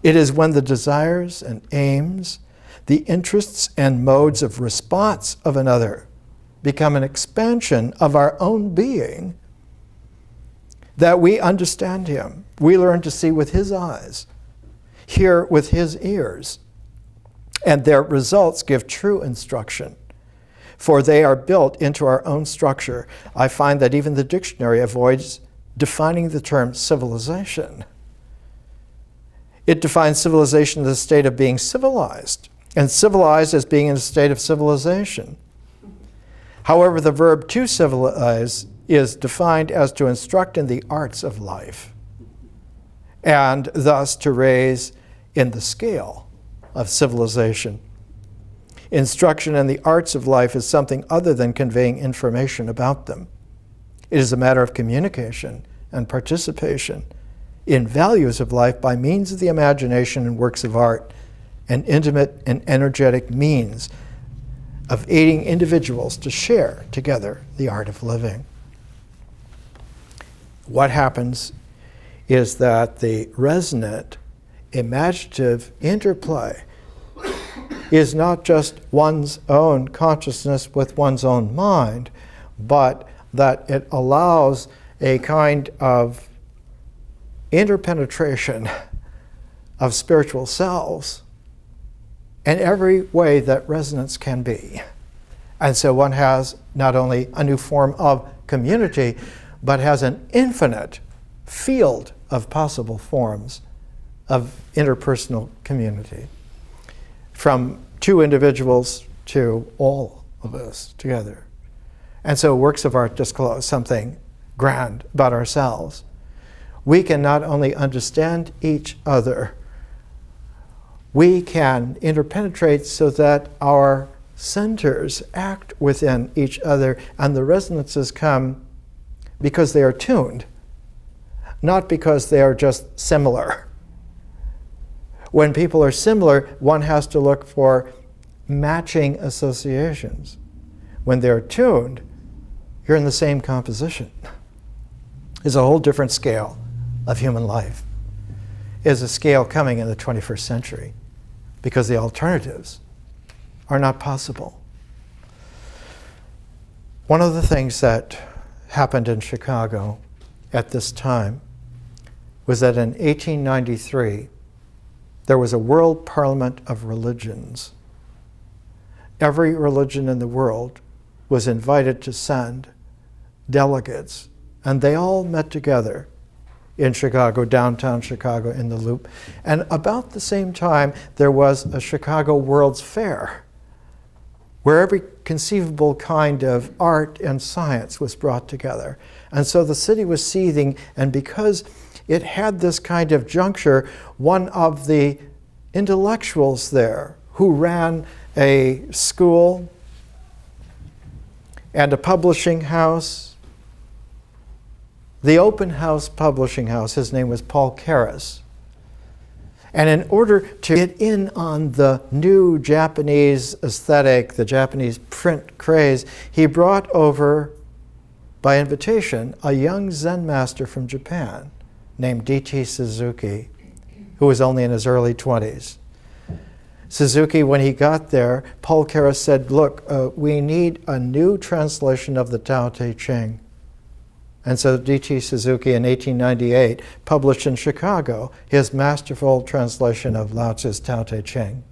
It is when the desires and aims, the interests and modes of response of another become an expansion of our own being that we understand him. We learn to see with his eyes, hear with his ears, and their results give true instruction, for they are built into our own structure. I find that even the dictionary avoids defining the term civilization. It defines civilization as the state of being civilized, and civilized as being in a state of civilization. However, the verb to civilize is defined as to instruct in the arts of life, and thus to raise in the scale of civilization. Instruction in the arts of life is something other than conveying information about them. It is a matter of communication and participation in values of life by means of the imagination and works of art, an intimate and energetic means of aiding individuals to share together the art of living. What happens is that the resonant, imaginative interplay is not just one's own consciousness with one's own mind, but that it allows a kind of interpenetration of spiritual selves in every way that resonance can be. And so one has not only a new form of community, but has an infinite field of possible forms of interpersonal community, from two individuals to all of us together. And so works of art disclose something grand about ourselves. We can not only understand each other, we can interpenetrate so that our centers act within each other, and the resonances come because they are tuned, not because they are just similar. When people are similar, one has to look for matching associations. When they're tuned, you're in the same composition. It's a whole different scale of human life. Is a scale coming in the 21st century because the alternatives are not possible. One of the things that happened in Chicago at this time was that in 1893, there was a World Parliament of Religions. Every religion in the world was invited to send delegates, and they all met together in Chicago, downtown Chicago, in the Loop. And about the same time, there was a Chicago World's Fair, where every conceivable kind of art and science was brought together. And so the city was seething, and because it had this kind of juncture, one of the intellectuals there who ran a school and a publishing house, the Open House Publishing House, his name was Paul Karras. And in order to get in on the new Japanese aesthetic, the Japanese print craze, he brought over, by invitation, a young Zen master from Japan named D.T. Suzuki, who was only in his early 20s. Suzuki, when he got there, Paul Karras said, look, we need a new translation of the Tao Te Ching. And so D.T. Suzuki in 1898 published in Chicago his masterful translation of Lao Tzu's Tao Te Ching.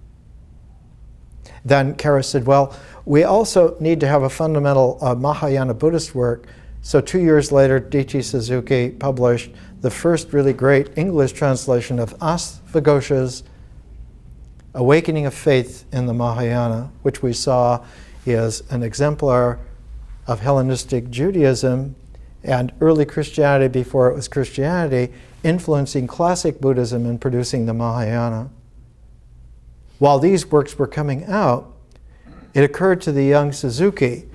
Then Karras said, well, we also need to have a fundamental Mahayana Buddhist work. So 2 years later, D.T. Suzuki published the first really great English translation of Asvaghosa's Awakening of Faith in the Mahayana, which we saw is an exemplar of Hellenistic Judaism and early Christianity before it was Christianity, influencing classic Buddhism and producing the Mahayana. While these works were coming out, it occurred to the young Suzuki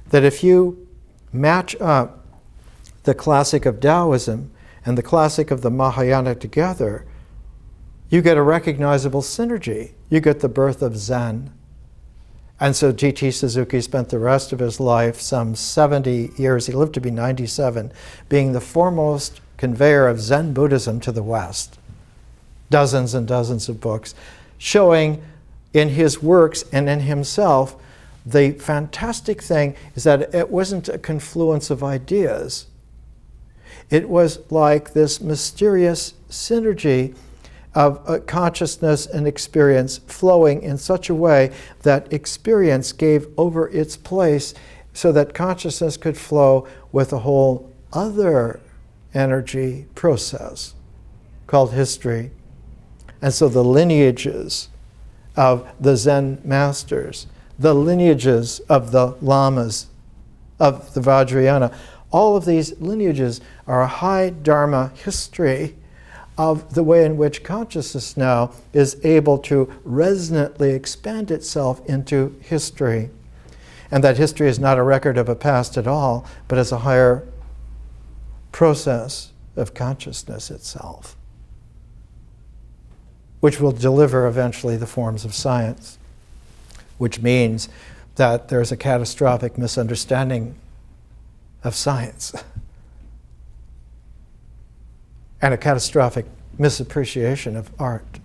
that if you match up the classic of Taoism and the classic of the Mahayana together, you get a recognizable synergy. You get the birth of Zen. And so D.T. Suzuki spent the rest of his life, some 70 years, he lived to be 97, being the foremost conveyor of Zen Buddhism to the West. Dozens and dozens of books showing in his works and in himself, the fantastic thing is that it wasn't a confluence of ideas. It was like this mysterious synergy of consciousness and experience flowing in such a way that experience gave over its place so that consciousness could flow with a whole other energy process called history. And so the lineages of the Zen masters, the lineages of the lamas, of the Vajrayana, all of these lineages are a high Dharma history of the way in which consciousness now is able to resonantly expand itself into history. And that history is not a record of a past at all, but is a higher process of consciousness itself, which will deliver eventually the forms of science, which means that there's a catastrophic misunderstanding of science and a catastrophic misappreciation of art.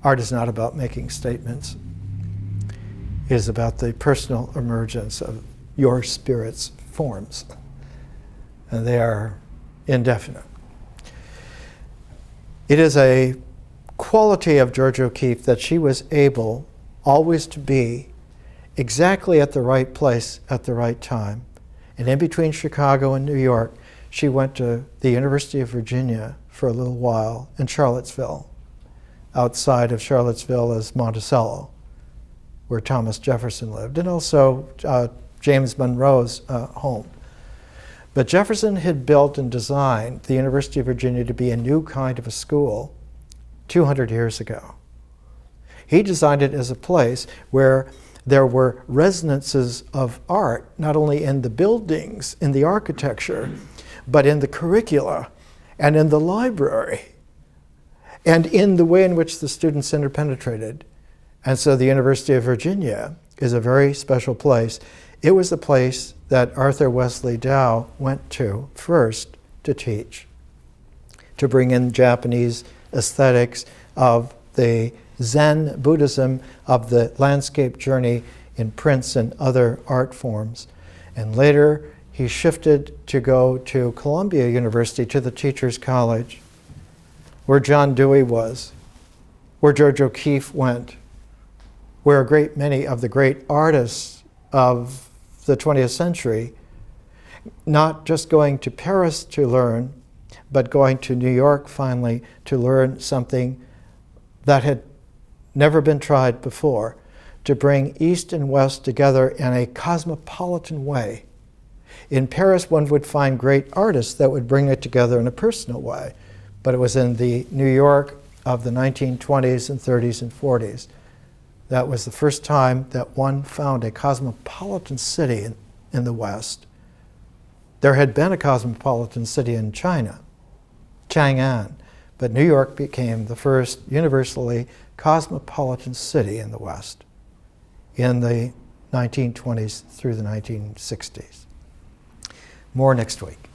Art is not about making statements. It is about the personal emergence of your spirit's forms. And they are indefinite. It is a quality of Georgia O'Keeffe that she was able always to be exactly at the right place at the right time. And in between Chicago and New York, she went to the University of Virginia for a little while in Charlottesville. Outside of Charlottesville is Monticello, where Thomas Jefferson lived, and also James Monroe's home. But Jefferson had built and designed the University of Virginia to be a new kind of a school 200 years ago. He designed it as a place where there were resonances of art, not only in the buildings, in the architecture, but in the curricula and in the library and in the way in which the students interpenetrated. And so the University of Virginia is a very special place. It was the place that Arthur Wesley Dow went to first to teach, to bring in Japanese aesthetics of the Zen Buddhism, of the landscape journey in prints and other art forms. And later, he shifted to go to Columbia University, to the Teachers College, where John Dewey was, where Georgia O'Keeffe went, where a great many of the great artists of the 20th century, not just going to Paris to learn, but going to New York finally to learn something that had never been tried before, to bring East and West together in a cosmopolitan way. In Paris, one would find great artists that would bring it together in a personal way, but it was in the New York of the 1920s and 30s and 40s. That was the first time that one found a cosmopolitan city in the West. There had been a cosmopolitan city in China, Chang'an, but New York became the first universally cosmopolitan city in the West in the 1920s through the 1960s. More next week.